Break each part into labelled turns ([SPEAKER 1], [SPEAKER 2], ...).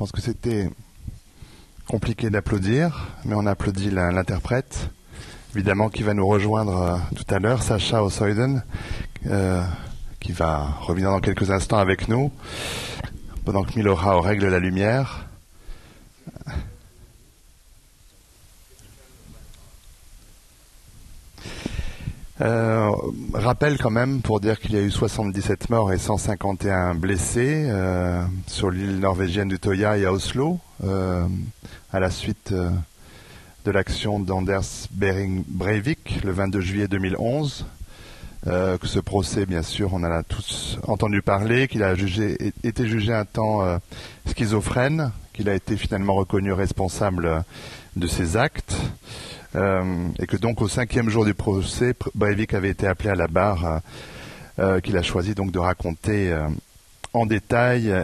[SPEAKER 1] pense que c'était compliqué d'applaudir, mais on applaudit l'interprète, évidemment, qui va nous rejoindre tout à l'heure, Sacha Osoiden, qui va revenir dans quelques instants avec nous, pendant que Milorao règle la lumière. Rappel quand même pour dire qu'il y a eu 77 morts et 151 blessés sur l'île norvégienne d'Utøya et à Oslo à la suite de l'action d'Anders Behring Breivik le 22 juillet 2011. Que ce procès, bien sûr, on en a tous entendu parler, qu'il a été jugé un temps schizophrène, qu'il a été finalement reconnu responsable de ses actes. Et que donc au 5e jour du procès, Breivik avait été appelé à la barre, qu'il a choisi donc de raconter en détail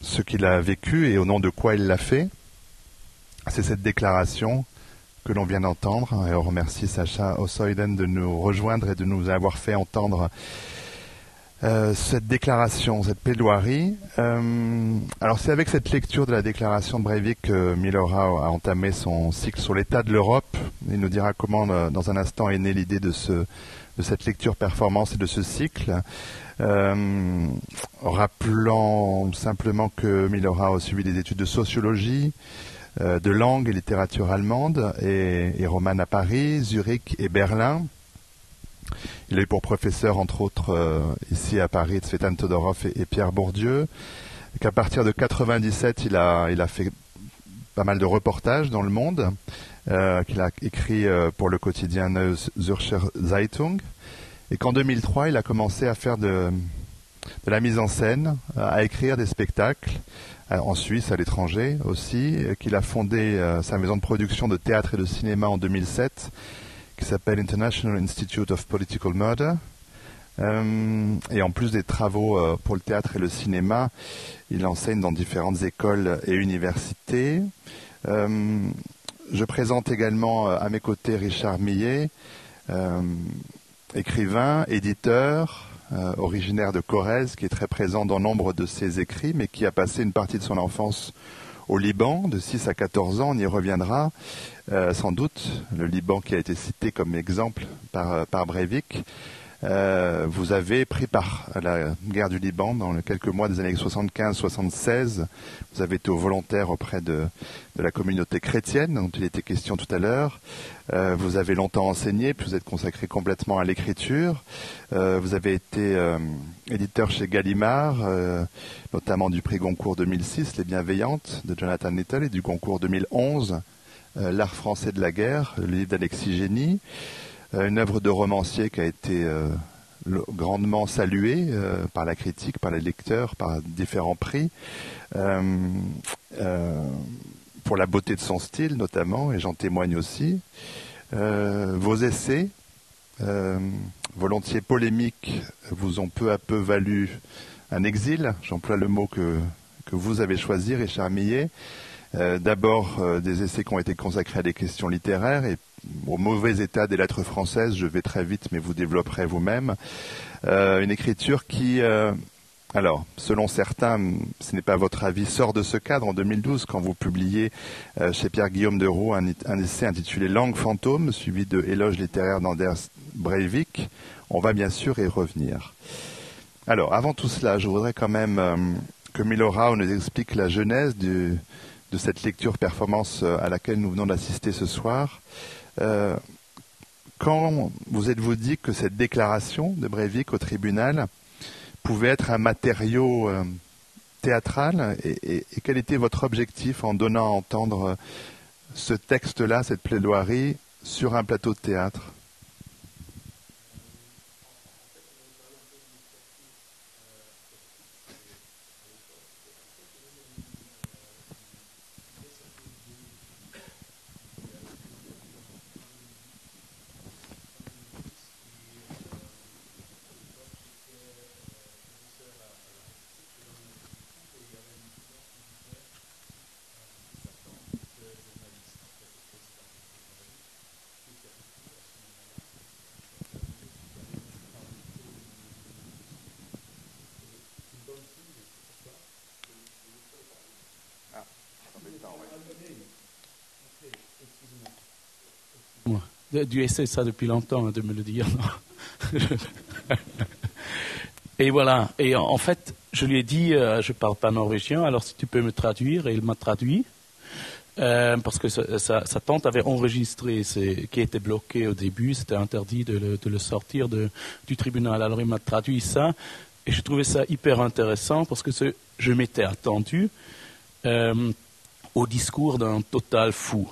[SPEAKER 1] ce qu'il a vécu et au nom de quoi il l'a fait. C'est cette déclaration que l'on vient d'entendre, et on remercie Sacha Osoiden de nous rejoindre et de nous avoir fait entendre cette déclaration, cette plaidoirie. Alors c'est avec cette lecture de la déclaration de Breivik que Milorao a entamé son cycle sur l'état de l'Europe. Il nous dira comment dans un instant est née l'idée de cette lecture performance et de ce cycle. Rappelant simplement que Milorao a suivi des études de sociologie, de langue et littérature allemande et romane à Paris, Zurich et Berlin. Il a eu pour professeur, entre autres, ici à Paris, Tsvetan Todorov et Pierre Bourdieu. Qu'à partir de 97, il a fait pas mal de reportages dans le monde, qu'il a écrit pour le quotidien Neue Zürcher Zeitung. Et qu'en 2003, il a commencé à faire de la mise en scène, à écrire des spectacles, en Suisse, à l'étranger aussi, qu'il a fondé sa maison de production de théâtre et de cinéma en 2007, qui s'appelle International Institute of Political Murder. Et en plus des travaux pour le théâtre et le cinéma, il enseigne dans différentes écoles et universités. Je présente également à mes côtés Richard Millet, écrivain, éditeur, originaire de Corrèze, qui est très présent dans nombre de ses écrits, mais qui a passé une partie de son enfance au Liban, de 6 à 14 ans, on y reviendra sans doute, le Liban qui a été cité comme exemple par Breivik. Vous avez pris part à la guerre du Liban dans les quelques mois des années 75-76. Vous avez été volontaire auprès de la communauté chrétienne dont il était question tout à l'heure. Vous avez longtemps enseigné, puis vous êtes consacré complètement à l'écriture. Vous avez été éditeur chez Gallimard, notamment du prix Goncourt 2006, Les Bienveillantes de Jonathan Little, et du Goncourt 2011, L'art français de la guerre, le livre d'Alexis Génie. Une œuvre de romancier qui a été grandement saluée par la critique, par les lecteurs, par différents prix, pour la beauté de son style notamment, et j'en témoigne aussi. Vos essais, volontiers polémiques, vous ont peu à peu valu un exil, j'emploie le mot que vous avez choisi, Richard Millet. D'abord des essais qui ont été consacrés à des questions littéraires et au mauvais état des lettres françaises, je vais très vite mais vous développerez vous-même. Une écriture qui, alors selon certains, ce n'est pas votre avis, sort de ce cadre en 2012 quand vous publiez chez Pierre-Guillaume Deroux un essai intitulé Langue fantôme, suivi de Éloge littéraire d'Anders Breivik. On va bien sûr y revenir. Alors avant tout cela, je voudrais quand même que Milorao nous explique la genèse de cette lecture performance à laquelle nous venons d'assister ce soir. Quand vous êtes-vous dit que cette déclaration de Breivik au tribunal pouvait être un matériau théâtral et quel était votre objectif en donnant à entendre ce texte-là, cette plaidoirie, sur un plateau de théâtre ?
[SPEAKER 2] Tu essaies ça depuis longtemps, hein, de me le dire, non? Et voilà. Et en fait, je lui ai dit, je parle pas norvégien, alors si tu peux me traduire, et il m'a traduit. Parce que sa tante avait enregistré qui était bloqué au début, c'était interdit de le sortir du tribunal. Alors il m'a traduit ça, et je trouvais ça hyper intéressant parce que je m'étais attendu au discours d'un total fou.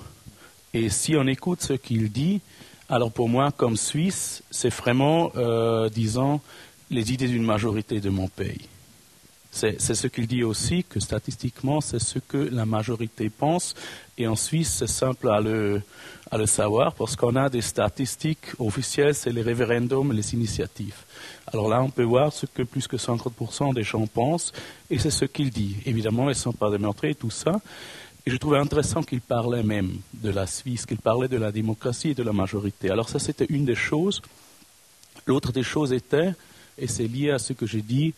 [SPEAKER 2] Et si on écoute ce qu'il dit, alors pour moi, comme Suisse, c'est vraiment, disons, les idées d'une majorité de mon pays. C'est ce qu'il dit aussi, que statistiquement, c'est ce que la majorité pense. Et en Suisse, c'est simple à le savoir, parce qu'on a des statistiques officielles, c'est les référendums, les initiatives. Alors là, on peut voir ce que plus que 50% des gens pensent, et c'est ce qu'il dit. Évidemment, ils ne sont pas démontrés, tout ça. Et je trouvais intéressant qu'il parlait même de la Suisse, qu'il parlait de la démocratie et de la majorité. Alors ça, c'était une des choses. L'autre des choses était, et c'est lié à ce que j'ai dit,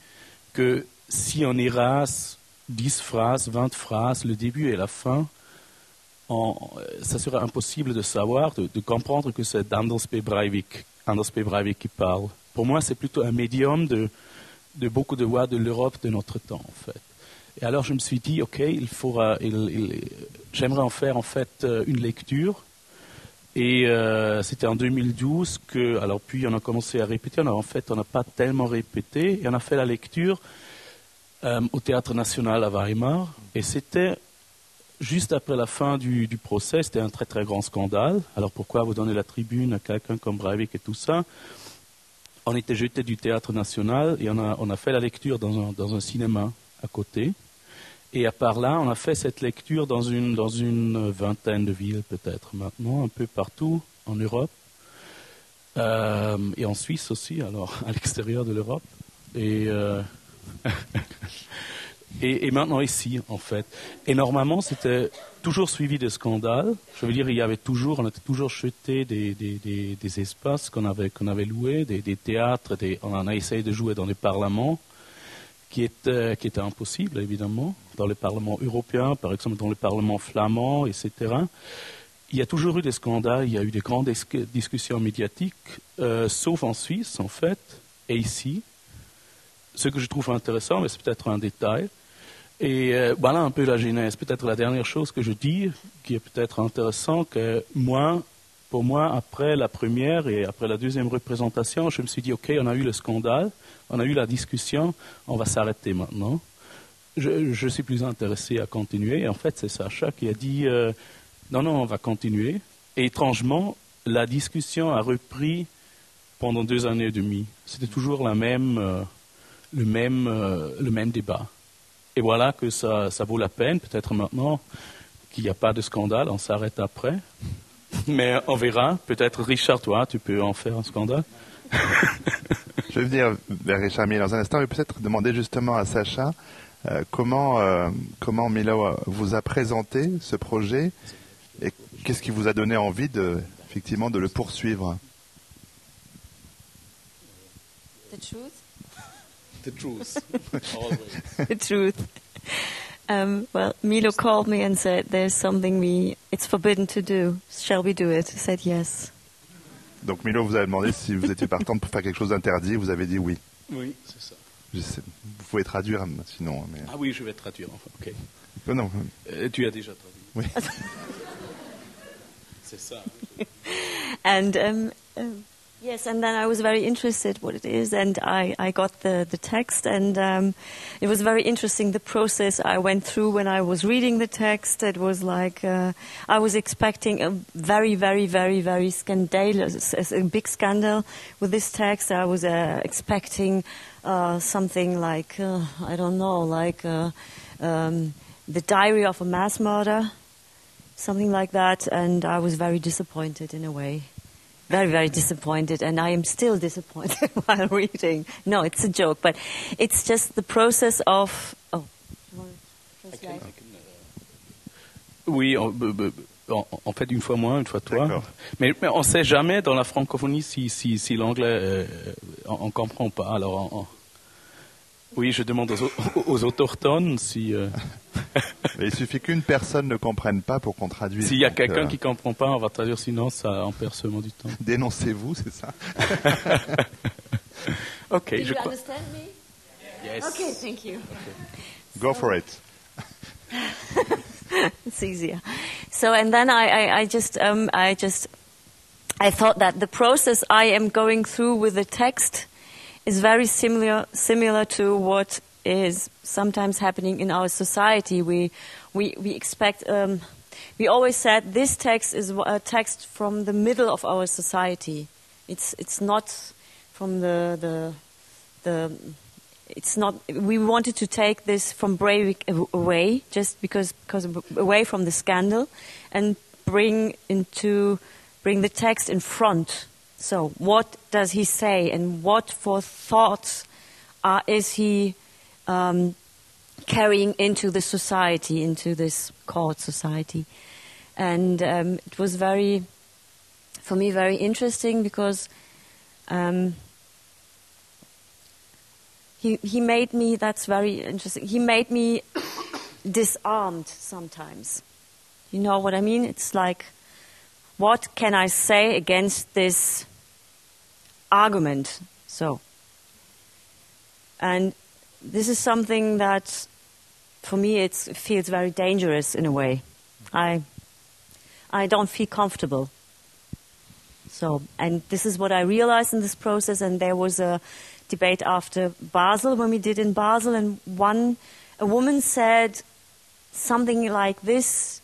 [SPEAKER 2] que si on érase 10 phrases, 20 phrases, le début et la fin, ça serait impossible de savoir, de comprendre que c'est Anders B. Breivik qui parle. Pour moi, c'est plutôt un médium de beaucoup de voix de l'Europe de notre temps, en fait. Et alors, je me suis dit, OK, j'aimerais en faire, en fait, une lecture. Et c'était en 2012 que, alors puis on a commencé à répéter. En fait, on n'a pas tellement répété. Et on a fait la lecture au Théâtre National à Weimar. Et c'était juste après la fin du procès. C'était un très, très grand scandale. Alors pourquoi vous donnez la tribune à quelqu'un comme Breivik et tout ça? On était jetés du Théâtre National et on a fait la lecture dans un cinéma à côté. Et à part là, on a fait cette lecture dans une vingtaine de villes peut-être maintenant, un peu partout en Europe. Et en Suisse aussi, alors à l'extérieur de l'Europe. Et maintenant ici, en fait. Et normalement, c'était toujours suivi de scandales. Je veux dire, on était toujours jeté des espaces qu'on avait loués, des théâtres, on en a essayé de jouer dans les parlements, qui était impossible, évidemment, dans les parlements européens, par exemple dans le parlement flamand, etc. Il y a toujours eu des scandales, il y a eu des grandes discussions médiatiques, sauf en Suisse, en fait, et ici. Ce que je trouve intéressant, mais c'est peut-être un détail. Et voilà un peu la genèse. Peut-être la dernière chose que je dis, qui est peut-être intéressant, que pour moi, après la première et après la deuxième représentation, je me suis dit, OK, on a eu le scandale, on a eu la discussion, on va s'arrêter maintenant. Je suis plus intéressé à continuer. Et en fait, c'est Sacha qui a dit, non, on va continuer. Et étrangement, la discussion a repris pendant 2 années et demie. C'était toujours le même débat. Et voilà que ça vaut la peine, peut-être maintenant qu'il n'y a pas de scandale, on s'arrête après. Mais on verra. Peut-être, Richard, toi, tu peux en faire un scandale.
[SPEAKER 1] Je vais venir vers Richard Mille dans un instant, mais peut-être demander justement à Sacha comment Milo vous a présenté ce projet et qu'est-ce qui vous a donné envie effectivement de le poursuivre.
[SPEAKER 3] The truth?
[SPEAKER 2] The truth. Always.
[SPEAKER 3] The truth. Well, Milo called me and said, there's something it's forbidden to do. Shall we do it? I said yes.
[SPEAKER 1] Donc Milo vous a demandé si vous étiez partante pour faire quelque chose d'interdit, vous avez dit oui.
[SPEAKER 2] Oui, c'est ça.
[SPEAKER 1] Vous pouvez traduire sinon. Mais...
[SPEAKER 2] Ah oui, je vais traduire. Enfin, ok.
[SPEAKER 1] Non.
[SPEAKER 2] Tu as déjà traduit.
[SPEAKER 1] Oui.
[SPEAKER 2] C'est ça.
[SPEAKER 3] And yes, and then I was very interested what it is, and I got the text, and it was very interesting, the process I went through when I was reading the text. It was like I was expecting a very, very, very, very scandalous, a big scandal with this text. I was expecting something like, I don't know, like the diary of a mass murder, something like that, and I was very disappointed in a way. Very, very disappointed, and I am still disappointed while reading. No, it's a joke, but it's just the process of... Oh, you want to translate?
[SPEAKER 2] Oui, en fait, une fois moi, une fois toi. Mais on ne sait jamais dans la francophonie si l'anglais, on ne comprend pas. Alors, oui, je demande aux autochtones si...
[SPEAKER 1] Mais il suffit qu'une personne ne comprenne pas pour qu'on traduise.
[SPEAKER 2] S'il y a
[SPEAKER 1] Donc,
[SPEAKER 2] quelqu'un qui ne comprend pas, on va traduire, sinon ça en perd seulement du temps.
[SPEAKER 1] Dénoncez-vous, c'est ça?
[SPEAKER 2] Ok,
[SPEAKER 3] Do
[SPEAKER 2] je
[SPEAKER 3] you
[SPEAKER 2] crois.
[SPEAKER 3] understand me?
[SPEAKER 2] Yes.
[SPEAKER 3] Okay, thank you.
[SPEAKER 1] Go for it.
[SPEAKER 3] It's easier. So, and then I thought that the process I am going through with the text is very similar to what is sometimes happening in our society. We expect. We always said this text is a text from the middle of our society. It's not from the it's not. We wanted to take this from Breivik away, just because away from the scandal, and bring the text in front. So, what does he say, and what for thoughts is he carrying into the society, into this court society? And it was for me, very interesting because. He made me, that's very interesting, he made me disarmed sometimes. You know what I mean? It's like, what can I say against this argument? So, and this is something that, for me, it feels very dangerous in a way. I don't feel comfortable. So, and this is what I realized in this process, and there was a debate after Basel, when we did in Basel, and a woman said something like this.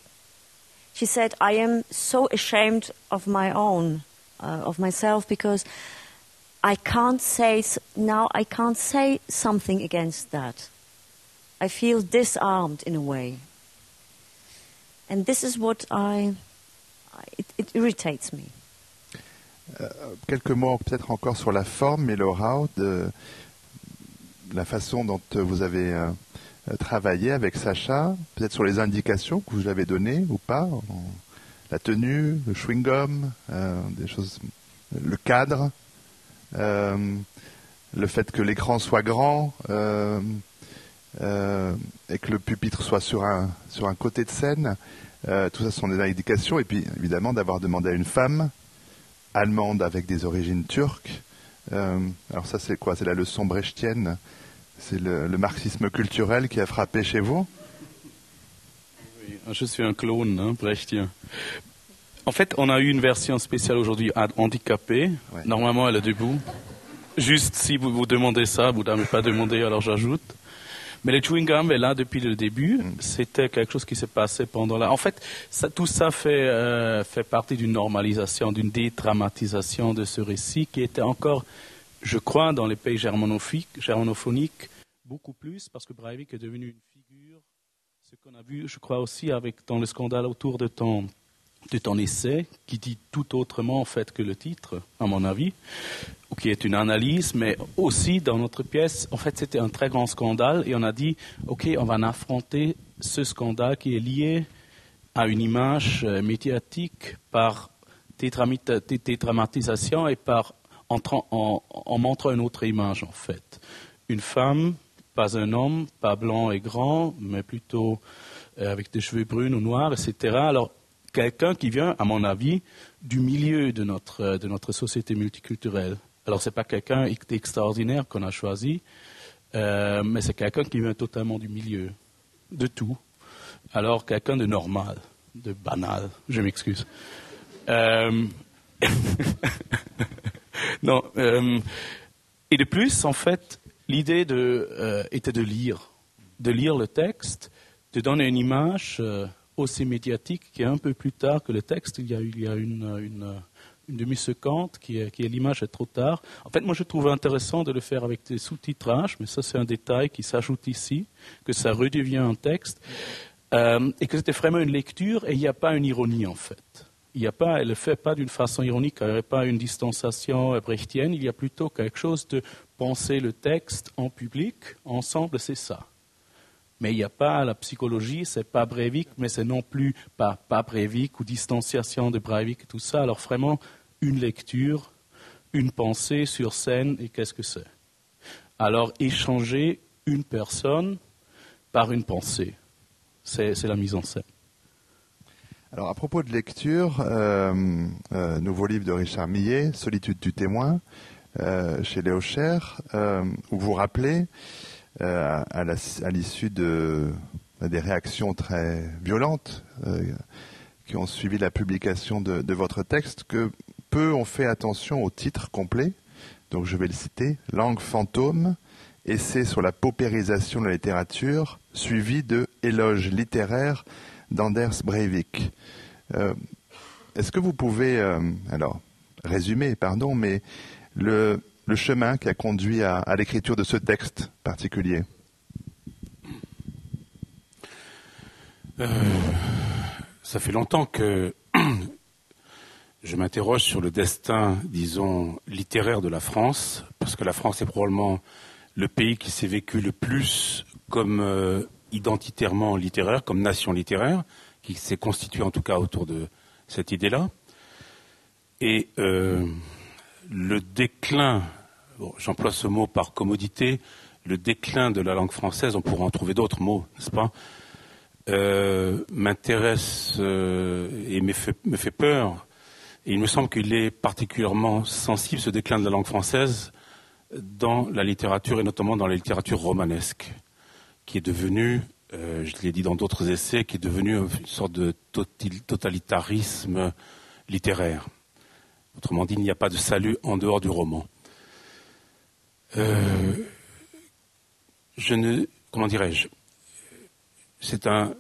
[SPEAKER 3] She said, I am so ashamed of of myself, because I can't say something against that. I feel disarmed in a way. And this is what it irritates me.
[SPEAKER 1] Quelques mots peut-être encore sur la forme, mais Laura, de la façon dont vous avez travaillé avec Sacha, peut-être sur les indications que vous lui avez données ou pas, la tenue, le chewing-gum, des choses, le cadre, le fait que l'écran soit grand et que le pupitre soit sur un côté de scène, tout ça sont des indications, et puis évidemment d'avoir demandé à une femme allemande avec des origines turques. Alors ça c'est quoi? C'est la leçon brechtienne? C'est le marxisme culturel qui a frappé chez vous?
[SPEAKER 2] Oui, je suis un clone brechtien. En fait, on a eu une version spéciale aujourd'hui handicapée. Ouais. Normalement, elle est debout. Juste si vous vous demandez ça, vous n'avez pas demandé, alors j'ajoute. Mais le chewing-gum est là depuis le début. C'était quelque chose qui s'est passé pendant la... En fait, tout ça fait partie d'une normalisation, d'une dédramatisation de ce récit qui était encore, je crois, dans les pays germanophoniques, beaucoup plus, parce que Breivik est devenu une figure, ce qu'on a vu, je crois aussi, dans le scandale autour de ton essai, qui dit tout autrement en fait que le titre, à mon avis, ou qui est une analyse, mais aussi dans notre pièce, en fait c'était un très grand scandale et on a dit, ok, on va affronter ce scandale qui est lié à une image médiatique par dédramatisation et en montrant une autre image en fait. Une femme, pas un homme, pas blanc et grand, mais plutôt avec des cheveux bruns ou noirs, etc. Alors, quelqu'un qui vient, à mon avis, du milieu de notre société multiculturelle. Alors, ce n'est pas quelqu'un d'extraordinaire qu'on a choisi, mais c'est quelqu'un qui vient totalement du milieu, de tout. Alors, quelqu'un de normal, de banal, je m'excuse. Non, et de plus, en fait, l'idée était de lire le texte, de donner une image aussi médiatique qu'un peu plus tard que le texte, il y a une demi-seconde qui est l'image est trop tard. En fait, moi, je trouve intéressant de le faire avec des sous-titrages, mais ça, c'est un détail qui s'ajoute ici, que ça redevient un texte, et que c'était vraiment une lecture, et il n'y a pas une ironie, en fait. Elle ne le fait pas d'une façon ironique, il n'y a pas une distanciation brechtienne, il y a plutôt quelque chose de penser le texte en public, ensemble, c'est ça. Mais il n'y a pas la psychologie, c'est pas Breivik, mais c'est non plus pas Breivik ou distanciation de Breivik et tout ça. Alors vraiment, une lecture, une pensée sur scène, et qu'est-ce que c'est? Alors échanger une personne par une pensée. c'est la mise en scène.
[SPEAKER 1] Alors à propos de lecture, nouveau livre de Richard Millet, Solitude du témoin, chez Léo Cher, où vous rappelez, à l'issue des réactions très violentes qui ont suivi la publication de votre texte, que peu ont fait attention au titre complet. Donc je vais le citer, Langue fantôme, essai sur la paupérisation de la littérature, suivi de Éloge littéraire d'Anders Breivik. Est-ce que vous pouvez, résumer, mais le chemin qui a conduit à l'écriture de ce texte particulier?
[SPEAKER 4] Ça fait longtemps que je m'interroge sur le destin, disons, littéraire de la France, parce que la France est probablement le pays qui s'est vécu le plus comme identitairement littéraire, comme nation littéraire, qui s'est constitué en tout cas autour de cette idée-là. Et le déclin, j'emploie ce mot par commodité, le déclin de la langue française, on pourra en trouver d'autres mots, n'est-ce pas, m'intéresse et me fait peur. Et il me semble qu'il est particulièrement sensible, ce déclin de la langue française, dans la littérature, et notamment dans la littérature romanesque, qui est devenue, je l'ai dit dans d'autres essais, qui est devenue une sorte de totalitarisme littéraire. Autrement dit, il n'y a pas de salut en dehors du roman. C'est un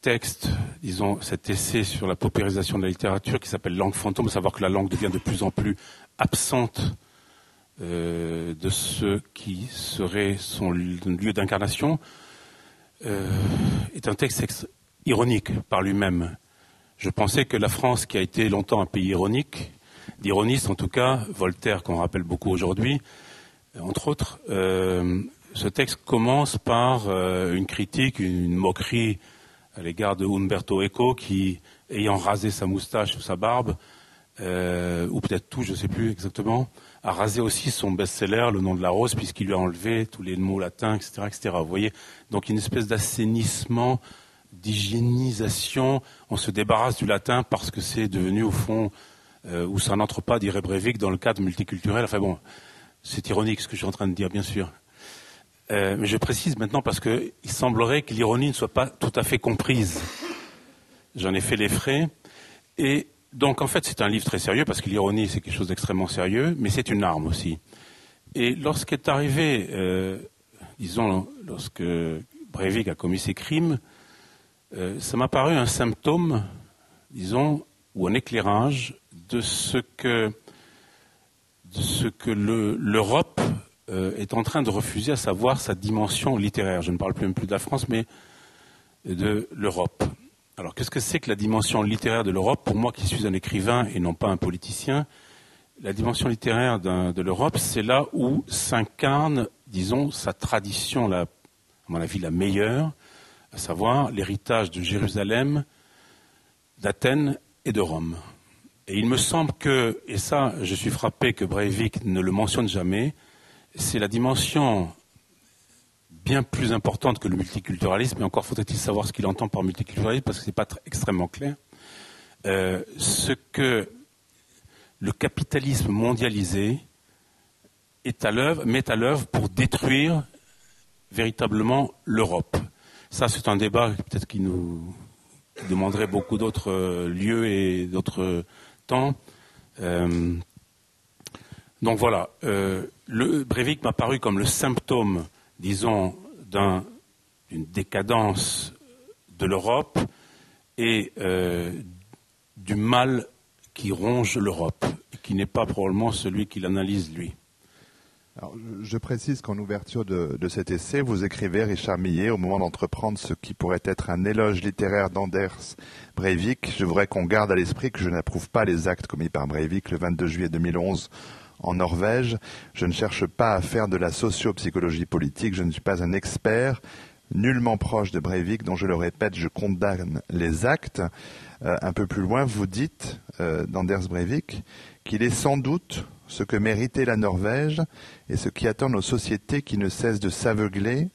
[SPEAKER 4] texte, disons, cet essai sur la paupérisation de la littérature qui s'appelle Langue fantôme, à savoir que la langue devient de plus en plus absente de ce qui serait son lieu d'incarnation, est un texte ironique par lui-même. Je pensais que la France, qui a été longtemps un pays ironique, d'ironiste en tout cas, Voltaire qu'on rappelle beaucoup aujourd'hui, entre autres, ce texte commence par une critique, une moquerie à l'égard de Umberto Eco qui, ayant rasé sa moustache ou sa barbe, ou peut-être tout, je ne sais plus exactement, a rasé aussi son best-seller, Le nom de la rose, puisqu'il lui a enlevé tous les mots latins, etc., etc. Vous voyez, donc une espèce d'assainissement, d'hygiénisation. On se débarrasse du latin parce que c'est devenu, au fond, où ça n'entre pas, dirait Breivik, dans le cadre multiculturel. Enfin bon, c'est ironique ce que je suis en train de dire, bien sûr. Mais je précise maintenant parce qu'il semblerait que l'ironie ne soit pas tout à fait comprise. J'en ai fait les frais. Et donc, en fait, c'est un livre très sérieux parce que l'ironie, c'est quelque chose d'extrêmement sérieux, mais c'est une arme aussi. Et lorsqu'est arrivé, lorsque Breivik a commis ses crimes, ça m'a paru un symptôme, disons, ou un éclairage de ce que l'Europe est en train de refuser, à savoir sa dimension littéraire. Je ne parle même plus de la France, mais de l'Europe. Alors, qu'est-ce que c'est que la dimension littéraire de l'Europe? Pour moi, qui suis un écrivain et non pas un politicien, la dimension littéraire de l'Europe, c'est là où s'incarne, disons, sa tradition, à mon avis, la meilleure, à savoir l'héritage de Jérusalem, d'Athènes et de Rome. Et il me semble que, et ça, je suis frappé que Breivik ne le mentionne jamais, c'est la dimension bien plus importante que le multiculturalisme, et encore faudrait-il savoir ce qu'il entend par multiculturalisme, parce que ce n'est pas extrêmement clair, ce que le capitalisme mondialisé met à l'œuvre pour détruire véritablement l'Europe. Ça, c'est un débat peut-être qui nous demanderait beaucoup d'autres lieux et d'autres temps. Donc voilà, le Breivik m'a paru comme le symptôme, disons, d'une décadence de l'Europe et du mal qui ronge l'Europe, et qui n'est pas probablement celui qu'il analyse lui.
[SPEAKER 1] Alors, je précise qu'en ouverture de cet essai, vous écrivez, Richard Millet, au moment d'entreprendre ce qui pourrait être un éloge littéraire d'Anders Breivik, je voudrais qu'on garde à l'esprit que je n'approuve pas les actes commis par Breivik le 22 juillet 2011 en Norvège. Je ne cherche pas à faire de la socio-psychologie politique, je ne suis pas un expert, nullement proche de Breivik, dont je le répète, je condamne les actes. Un peu plus loin, vous dites, d'Anders Breivik, qu'il est sans doute ce que méritait la Norvège et ce qui attend nos sociétés qui ne cessent de s'aveugler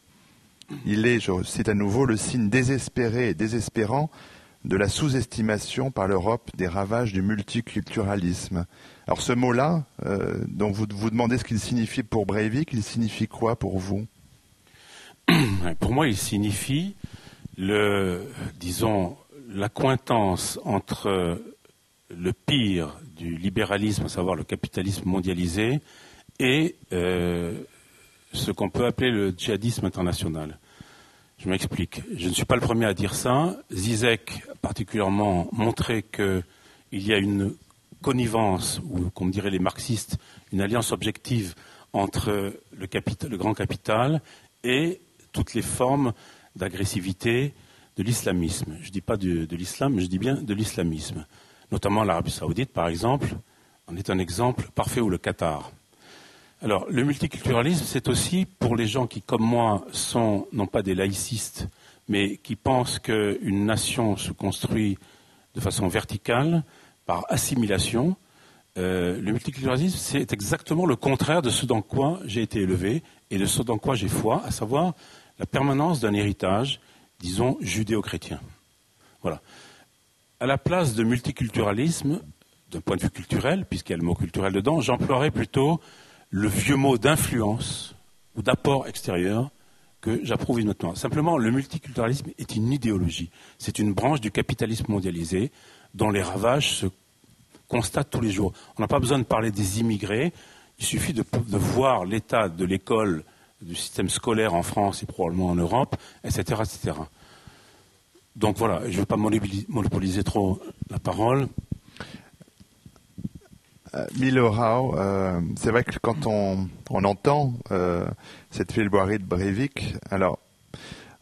[SPEAKER 1] Il est, je cite à nouveau, le signe désespéré et désespérant de la sous-estimation par l'Europe des ravages du multiculturalisme. Alors ce mot-là, dont vous demandez ce qu'il signifie pour Breivik, il signifie quoi pour vous?
[SPEAKER 4] Pour moi, il signifie l'accointance entre le pire du libéralisme, à savoir le capitalisme mondialisé, et ce qu'on peut appeler le djihadisme international. Je m'explique. Je ne suis pas le premier à dire ça. Zizek a particulièrement montré qu'il y a une connivence, ou comme diraient les marxistes, une alliance objective entre le grand capital et toutes les formes d'agressivité de l'islamisme. Je ne dis pas de l'islam, je dis bien de l'islamisme. Notamment l'Arabie saoudite, par exemple, en est un exemple parfait, ou le Qatar. Alors, le multiculturalisme, c'est aussi pour les gens qui, comme moi, sont non pas des laïcistes, mais qui pensent qu'une nation se construit de façon verticale, par assimilation. Le multiculturalisme, c'est exactement le contraire de ce dans quoi j'ai été élevé et de ce dans quoi j'ai foi, à savoir la permanence d'un héritage, disons, judéo-chrétien. Voilà. À la place de multiculturalisme, d'un point de vue culturel, puisqu'il y a le mot culturel dedans, j'emploierais plutôt le vieux mot d'influence ou d'apport extérieur que j'approuve immédiatement. Simplement, le multiculturalisme est une idéologie. C'est une branche du capitalisme mondialisé dont les ravages se constatent tous les jours. On n'a pas besoin de parler des immigrés. Il suffit de voir l'état de l'école, du système scolaire en France et probablement en Europe, etc., etc. Donc voilà, je ne veux pas monopoliser trop la parole.
[SPEAKER 1] Milorau, c'est vrai que quand on entend cette plaidoirie de Breivik, alors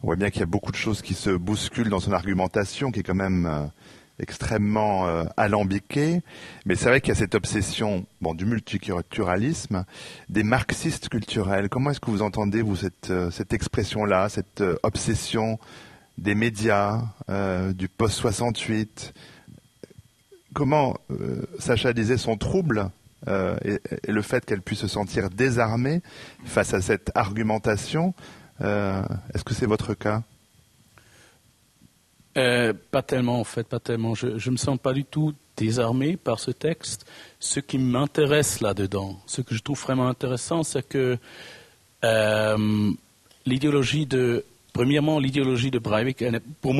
[SPEAKER 1] on voit bien qu'il y a beaucoup de choses qui se bousculent dans son argumentation, qui est quand même extrêmement alambiquée, mais c'est vrai qu'il y a cette obsession du multiculturalisme, des marxistes culturels. Comment est-ce que vous entendez, vous, cette expression-là, cette obsession des médias, du post-68? Comment Sacha disait son trouble et le fait qu'elle puisse se sentir désarmée face à cette argumentation, est-ce que c'est votre cas?
[SPEAKER 2] Pas tellement, en fait, pas tellement. Je ne me sens pas du tout désarmé par ce texte. Ce qui m'intéresse là-dedans, ce que je trouve vraiment intéressant, c'est que premièrement, l'idéologie de Breivik, pour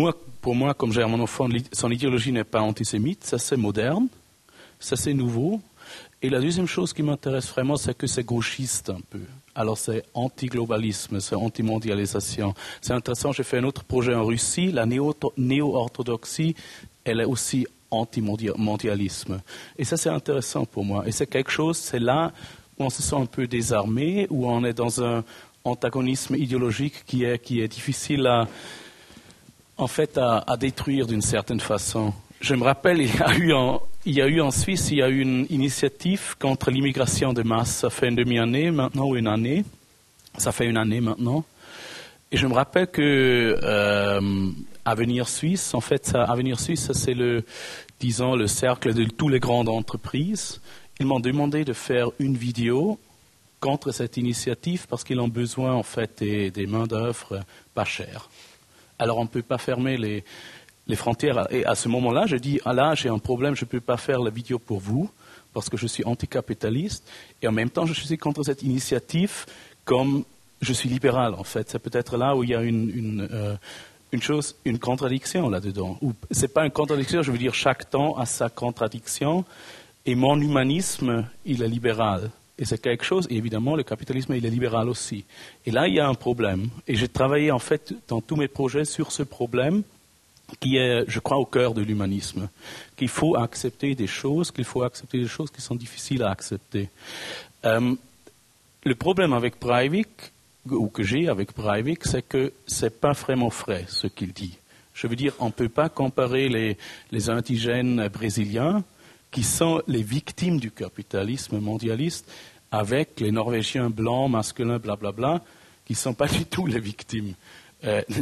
[SPEAKER 2] moi, comme germanophone, son idéologie n'est pas antisémite, ça c'est moderne, ça c'est nouveau. Et la deuxième chose qui m'intéresse vraiment, c'est que c'est gauchiste un peu. Alors c'est anti-globalisme, c'est anti-mondialisation. C'est intéressant, j'ai fait un autre projet en Russie, la néo-orthodoxie, elle est aussi anti-mondialisme. Et ça c'est intéressant pour moi. Et c'est quelque chose, c'est là où on se sent un peu désarmé, où on est dans un antagonisme idéologique qui est difficile à détruire d'une certaine façon. Je me rappelle, il y a eu en Suisse, il y a eu une initiative contre l'immigration de masse. Ça fait une demi-année maintenant, ou une année. Ça fait une année maintenant. Et je me rappelle que Avenir Suisse, en fait, Avenir Suisse, c'est le cercle de toutes les grandes entreprises. Ils m'ont demandé de faire une vidéo contre cette initiative parce qu'ils ont besoin, en fait, des main-d'œuvre pas chères. Alors, on ne peut pas fermer les frontières. Et à ce moment-là, je dis, là, j'ai un problème, je ne peux pas faire la vidéo pour vous, parce que je suis anticapitaliste, et en même temps, je suis contre cette initiative, comme je suis libéral, en fait. C'est peut-être là où il y a une contradiction là-dedans. Ce n'est pas une contradiction, je veux dire, chaque temps a sa contradiction, et mon humanisme, il est libéral. Et c'est quelque chose, et évidemment, le capitalisme, il est libéral aussi. Et là, il y a un problème. Et j'ai travaillé, en fait, dans tous mes projets sur ce problème, qui est, je crois, au cœur de l'humanisme, qu'il faut accepter des choses, qui sont difficiles à accepter. Le problème avec Breivik, ou que j'ai avec Breivik, c'est que c'est pas vraiment vrai ce qu'il dit. Je veux dire, on ne peut pas comparer les indigènes brésiliens, qui sont les victimes du capitalisme mondialiste, avec les Norvégiens blancs, masculins, blablabla, qui ne sont pas du tout les victimes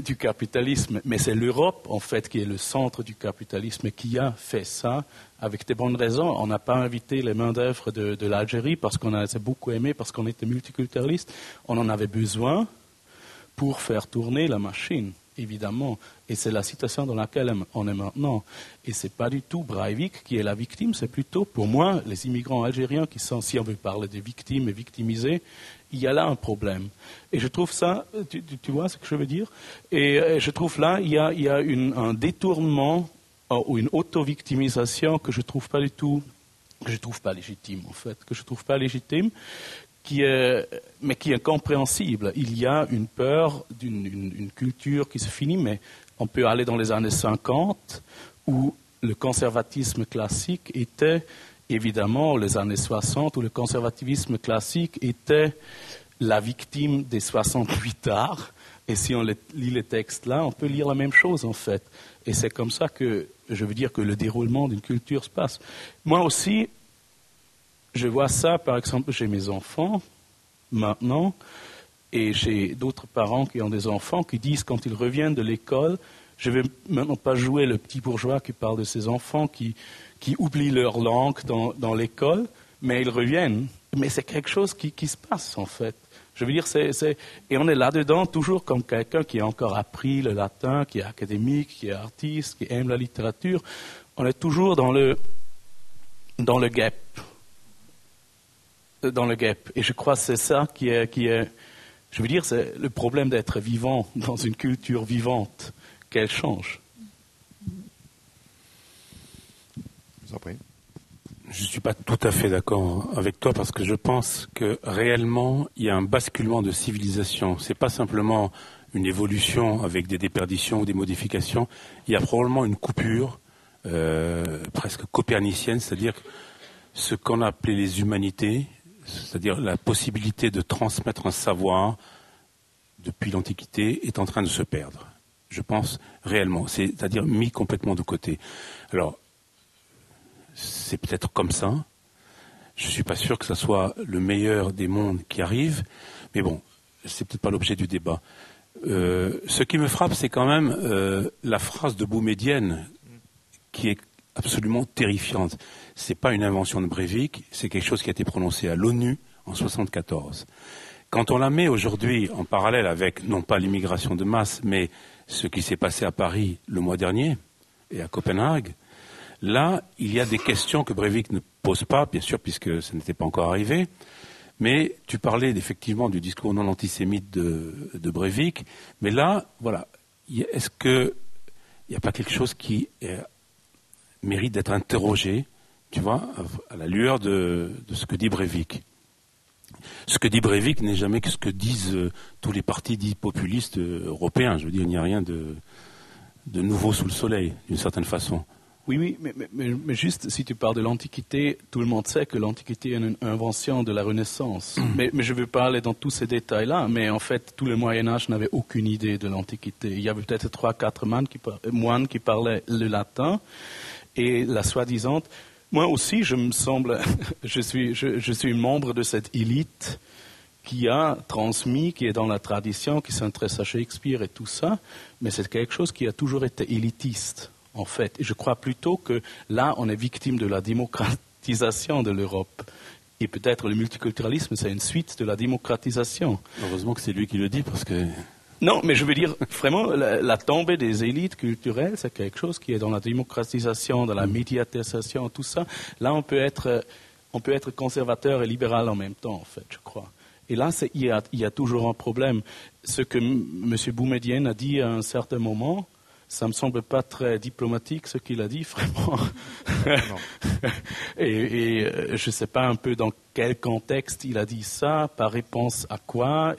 [SPEAKER 2] du capitalisme, mais c'est l'Europe, en fait, qui est le centre du capitalisme, qui a fait ça avec des bonnes raisons. On n'a pas invité les main-d'œuvre de l'Algérie parce qu'on s'est beaucoup aimé, parce qu'on était multiculturaliste. On en avait besoin pour faire tourner la machine, évidemment. Et c'est la situation dans laquelle on est maintenant. Et ce n'est pas du tout Breivik qui est la victime, c'est plutôt, pour moi, les immigrants algériens qui sont, si on veut parler des victimes et victimisés, il y a là un problème. Et je trouve ça, tu vois ce que je veux dire? Et je trouve là, il y a un détournement ou une auto-victimisation que je trouve pas du tout, que je trouve pas légitime, en fait, que je trouve pas légitime, mais qui est compréhensible. Il y a une peur d'une culture qui se finit, mais on peut aller dans les années 50 où le conservatisme classique était, évidemment, les années 60 où le conservatisme classique était la victime des 68 arts. Et si on lit les textes là, on peut lire la même chose en fait. Et c'est comme ça que je veux dire que le déroulement d'une culture se passe. Moi aussi, je vois ça par exemple chez mes enfants maintenant, et chez d'autres parents qui ont des enfants qui disent quand ils reviennent de l'école, je ne vais maintenant pas jouer le petit bourgeois qui parle de ses enfants qui oublient leur langue dans l'école, mais ils reviennent. Mais c'est quelque chose qui se passe en fait. Je veux dire, et on est là-dedans toujours comme quelqu'un qui a encore appris le latin, qui est académique, qui est artiste, qui aime la littérature. On est toujours dans le gap. Dans le gap. Et je crois que c'est ça qui est, je veux dire, c'est le problème d'être vivant dans une culture vivante, qu'elle change.
[SPEAKER 1] Je vous en prie.
[SPEAKER 4] Je ne suis pas tout à fait d'accord avec toi parce que je pense que réellement, il y a un basculement de civilisation. Ce n'est pas simplement une évolution avec des déperditions ou des modifications. Il y a probablement une coupure presque copernicienne, c'est-à-dire ce qu'on a appelé les humanités, c'est-à-dire la possibilité de transmettre un savoir depuis l'Antiquité est en train de se perdre. Je pense réellement, c'est-à-dire mis complètement de côté. Alors, c'est peut-être comme ça. Je ne suis pas sûr que ce soit le meilleur des mondes qui arrive, mais bon, c'est peut-être pas l'objet du débat. Ce qui me frappe, c'est quand même la phrase de Boumedienne qui est absolument terrifiante. C'est pas une invention de Breivik, c'est quelque chose qui a été prononcé à l'ONU en 1974. Quand on la met aujourd'hui en parallèle avec, non pas l'immigration de masse, mais ce qui s'est passé à Paris le mois dernier et à Copenhague, là, il y a des questions que Breivik ne pose pas, bien sûr, puisque ça n'était pas encore arrivé. Mais tu parlais effectivement du discours non antisémite de Breivik. Mais là, voilà, est-ce qu'il n'y a pas quelque chose qui mérite d'être interrogé, tu vois, à la lueur de ce que dit Breivik? Ce que dit Breivik n'est jamais que ce que disent tous les partis dits populistes européens. Je veux dire, il n'y a rien de nouveau sous le soleil, d'une certaine façon.
[SPEAKER 2] Oui, mais juste, si tu parles de l'Antiquité, tout le monde sait que l'Antiquité est une invention de la Renaissance. Mais je ne veux pas aller dans tous ces détails-là, mais en fait, tout le Moyen-Âge n'avait aucune idée de l'Antiquité. Il y avait peut-être 3-4 moines qui parlaient le latin, et la soi-disant... Moi aussi, je me semble... je suis membre de cette élite qui a transmis, qui est dans la tradition, qui s'intéresse à Shakespeare et tout ça, mais c'est quelque chose qui a toujours été élitiste. En fait, et je crois plutôt que là, on est victime de la démocratisation de l'Europe. Et peut-être le multiculturalisme, c'est une suite de la démocratisation.
[SPEAKER 4] Heureusement que c'est lui qui le dit, parce que...
[SPEAKER 2] Non, mais je veux dire, vraiment, la tombée des élites culturelles, c'est quelque chose qui est dans la démocratisation, dans la médiatisation, tout ça. Là, on peut être conservateur et libéral en même temps, en fait, je crois. Et là, il y a toujours un problème. Ce que M. Boumedienne a dit à un certain moment... Ça ne me semble pas très diplomatique ce qu'il a dit, vraiment. et je ne sais pas un peu dans quel contexte il a dit ça, par réponse à quoi.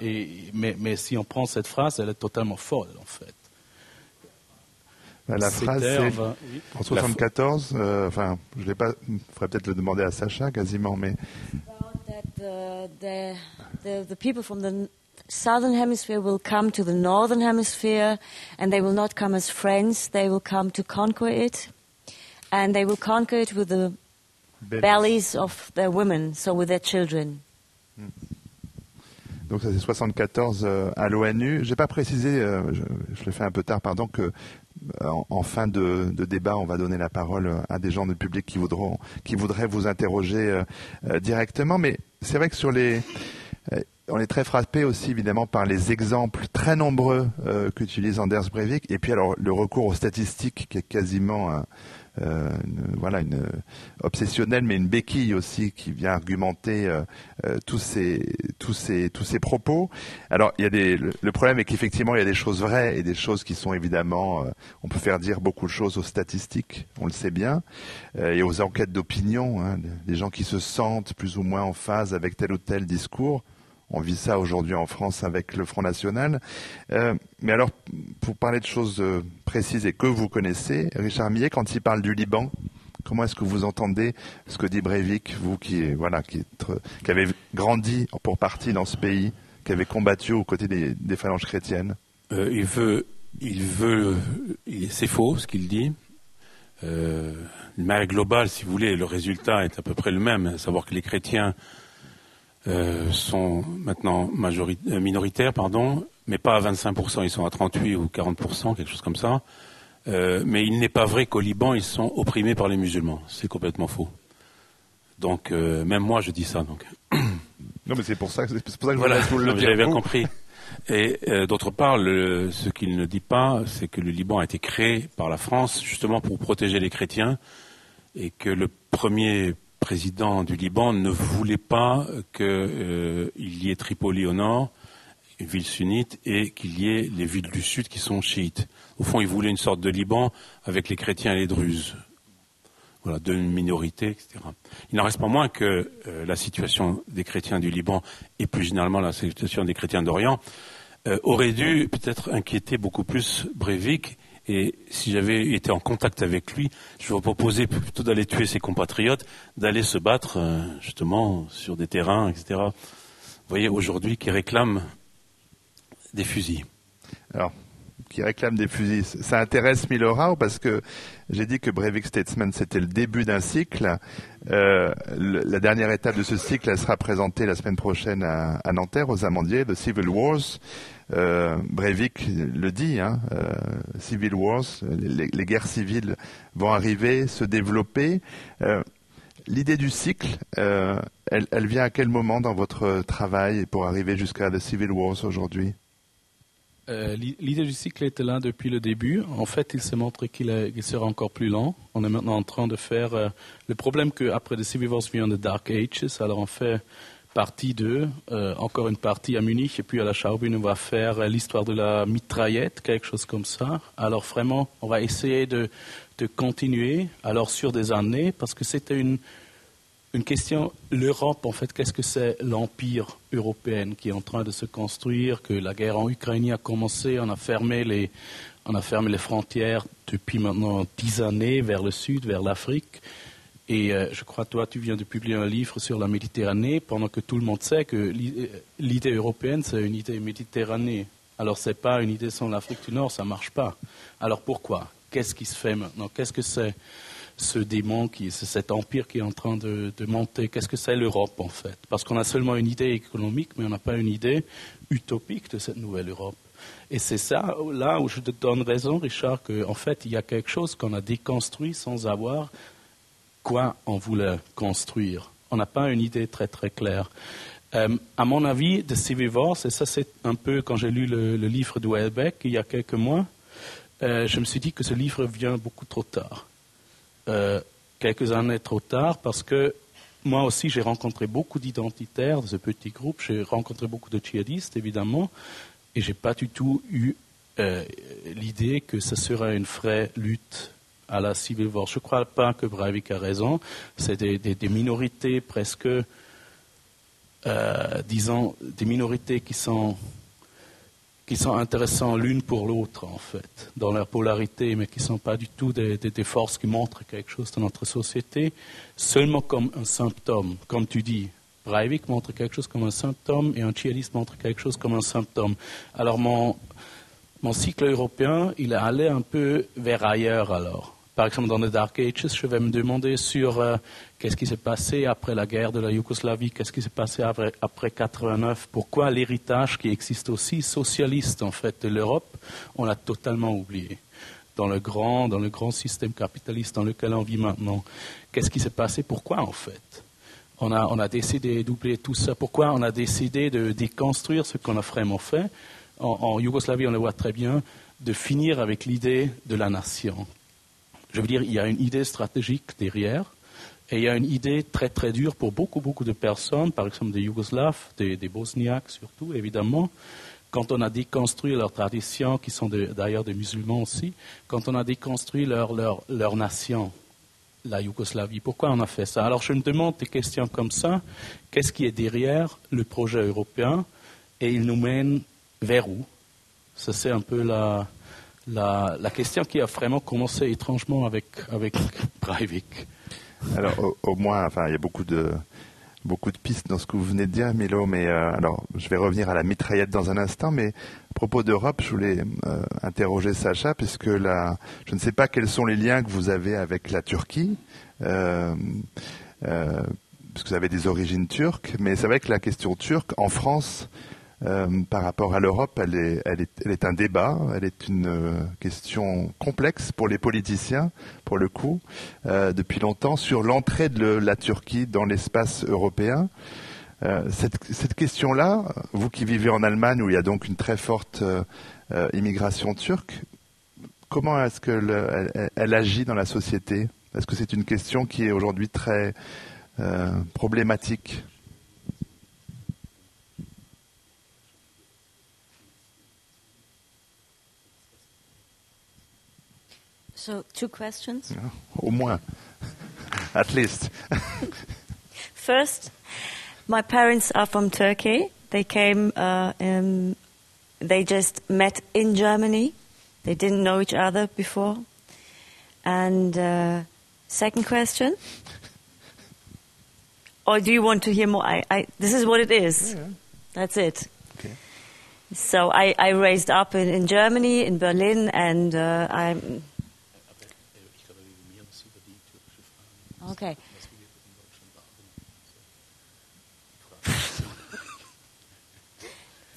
[SPEAKER 2] Mais si on prend cette phrase, elle est totalement folle, en fait.
[SPEAKER 1] La phrase, c'est oui. En 1974, enfin, je ne l'ai pas, il faudrait peut-être le demander à Sacha quasiment, mais...
[SPEAKER 3] The people from the Southern Hemisphere will come to the Northern Hemisphere, and they will not come as friends. They will come to conquer it, and they will conquer it with the bellies of their women, so with their children.
[SPEAKER 1] Donc ça c'est 74 à l'ONU. J'ai pas précisé, je le fais un peu tard, pardon, que en fin de débat, on va donner la parole à des gens du public qui voudraient vous interroger directement. Mais c'est vrai que sur les on est très frappé aussi évidemment par les exemples très nombreux qu'utilise Anders Breivik, et puis alors le recours aux statistiques qui est quasiment une obsessionnelle, mais une béquille aussi qui vient argumenter tous ces propos. Alors il y a le problème est qu'effectivement il y a des choses vraies et des choses qui sont évidemment on peut faire dire beaucoup de choses aux statistiques, on le sait bien, et aux enquêtes d'opinion, hein, les gens qui se sentent plus ou moins en phase avec tel ou tel discours. On vit ça aujourd'hui en France avec le Front National. Mais alors, pour parler de choses précises et que vous connaissez, Richard Millet, quand il parle du Liban, comment est-ce que vous entendez ce que dit Breivik, vous qui avez grandi pour partie dans ce pays, qui avez combattu aux côtés des phalanges chrétiennes?
[SPEAKER 4] C'est faux ce qu'il dit. De manière globale, si vous voulez, le résultat est à peu près le même, à savoir que les chrétiens sont maintenant minoritaires, mais pas à 25%, ils sont à 38 ou 40%, quelque chose comme ça. Mais il n'est pas vrai qu'au Liban, ils sont opprimés par les musulmans. C'est complètement faux. Donc, même moi, je dis ça. Donc.
[SPEAKER 1] Non, mais c'est pour ça que
[SPEAKER 4] voilà,
[SPEAKER 1] vous le dire.
[SPEAKER 4] J'avais bien compris. Et d'autre part, ce qu'il ne dit pas, c'est que le Liban a été créé par la France justement pour protéger les chrétiens, et que le premier président du Liban ne voulait pas qu'il y ait Tripoli au nord, une ville sunnite, et qu'il y ait les villes du sud qui sont chiites. Au fond, il voulait une sorte de Liban avec les chrétiens et les druzes. Voilà, deux minorités, etc. Il n'en reste pas moins que la situation des chrétiens du Liban, et plus généralement la situation des chrétiens d'Orient, aurait dû peut-être inquiéter beaucoup plus Breivik. Et si j'avais été en contact avec lui, je lui proposais plutôt d'aller tuer ses compatriotes, d'aller se battre justement sur des terrains, etc. Vous voyez, aujourd'hui, qui réclament des fusils.
[SPEAKER 1] Alors, qui réclament des fusils, ça intéresse Milorao parce que j'ai dit que Breivik Statesman, c'était le début d'un cycle. La dernière étape de ce cycle, elle sera présentée la semaine prochaine à Nanterre, aux Amandiers, The Civil Wars. Breivik le dit, Civil Wars, les guerres civiles vont arriver, se développer. L'idée du cycle, elle vient à quel moment dans votre travail pour arriver jusqu'à The Civil Wars aujourd'hui?
[SPEAKER 2] L'idée du cycle était là depuis le début. En fait, il s'est montré qu'il sera encore plus lent. On est maintenant en train de faire... le problème qu'après The Civil Wars vient de Dark Ages, alors on fait partie 2, encore une partie à Munich, et puis à la Schaubühne, on va faire l'histoire de la mitraillette, quelque chose comme ça. Alors vraiment, on va essayer de continuer, alors sur des années, parce que c'était une question, l'Europe, en fait, qu'est-ce que c'est l'empire européen qui est en train de se construire, que la guerre en Ukraine a commencé, on a fermé les frontières depuis maintenant 10 années vers le sud, vers l'Afrique. Et je crois, toi, tu viens de publier un livre sur la Méditerranée, pendant que tout le monde sait que l'idée européenne, c'est une idée méditerranée. Alors, ce n'est pas une idée sans l'Afrique du Nord, ça ne marche pas. Alors, pourquoi? Qu'est-ce qui se fait maintenant? Qu'est-ce que c'est ce démon, c'est cet empire qui est en train de monter? Qu'est-ce que c'est l'Europe, en fait? Parce qu'on a seulement une idée économique, mais on n'a pas une idée utopique de cette nouvelle Europe. Et c'est ça, là où je te donne raison, Richard, qu'en fait, il y a quelque chose qu'on a déconstruit sans avoir quoi on voulait construire. On n'a pas une idée très très claire. À mon avis, The Civil Wars, et ça c'est un peu quand j'ai lu le livre de Houellebecq il y a quelques mois, je me suis dit que ce livre vient beaucoup trop tard. Quelques années trop tard, parce que moi aussi j'ai rencontré beaucoup d'identitaires de ce petit groupe, j'ai rencontré beaucoup de djihadistes évidemment, et j'ai pas du tout eu l'idée que ce serait une vraie lutte à la Civil War. Je ne crois pas que Breivik a raison. C'est des minorités presque, disons, des minorités qui sont intéressantes l'une pour l'autre, en fait, dans leur polarité, mais qui ne sont pas du tout des forces qui montrent quelque chose dans notre société, seulement comme un symptôme. Comme tu dis, Breivik montre quelque chose comme un symptôme et un djihadiste montre quelque chose comme un symptôme. Alors mon cycle européen, il est allé un peu vers ailleurs alors. Par exemple, dans les Dark Ages, je vais me demander sur qu'est-ce qui s'est passé après la guerre de la Yougoslavie, qu'est-ce qui s'est passé après 89, pourquoi l'héritage qui existe aussi socialiste en fait de l'Europe, on l'a totalement oublié dans le grand système capitaliste dans lequel on vit maintenant. Qu'est-ce qui s'est passé, pourquoi en fait? On a décidé d'oublier tout ça. Pourquoi on a décidé de déconstruire ce qu'on a vraiment fait? En Yougoslavie, on le voit très bien, de finir avec l'idée de la nation. Je veux dire, il y a une idée stratégique derrière, et il y a une idée très très dure pour beaucoup de personnes, par exemple des Yougoslaves, des Bosniaques surtout, évidemment. Quand on a déconstruit leurs traditions, qui sont d'ailleurs des musulmans aussi, quand on a déconstruit leur nation, la Yougoslavie, pourquoi on a fait ça? Alors je me demande des questions comme ça, qu'est-ce qui est derrière le projet européen, et il nous mène vers où? Ça c'est un peu la question qui a vraiment commencé étrangement avec Breivik.
[SPEAKER 1] Alors au moins, enfin, il y a beaucoup de pistes dans ce que vous venez de dire, Milo, mais alors je vais revenir à la mitraillette dans un instant, mais à propos d'Europe, je voulais interroger Sacha, puisque je ne sais pas quels sont les liens que vous avez avec la Turquie, parce que vous avez des origines turques, mais c'est vrai que la question turque, en France, par rapport à l'Europe, elle est un débat, elle est une question complexe pour les politiciens, pour le coup, depuis longtemps, sur l'entrée de la Turquie dans l'espace européen. Cette question-là, vous qui vivez en Allemagne, où il y a donc une très forte immigration turque, comment est-ce qu'elle agit dans la société? Est-ce que c'est une question qui est aujourd'hui très problématique?
[SPEAKER 3] So, 2 questions.
[SPEAKER 1] Au moins, at least.
[SPEAKER 3] First, my parents are from Turkey. They came, they just met in Germany. They didn't know each other before. And second question? Or do you want to hear more? This is what it is.
[SPEAKER 1] Yeah.
[SPEAKER 3] That's it.
[SPEAKER 1] Okay.
[SPEAKER 3] So I raised up in Germany, in Berlin, and I'm... Okay.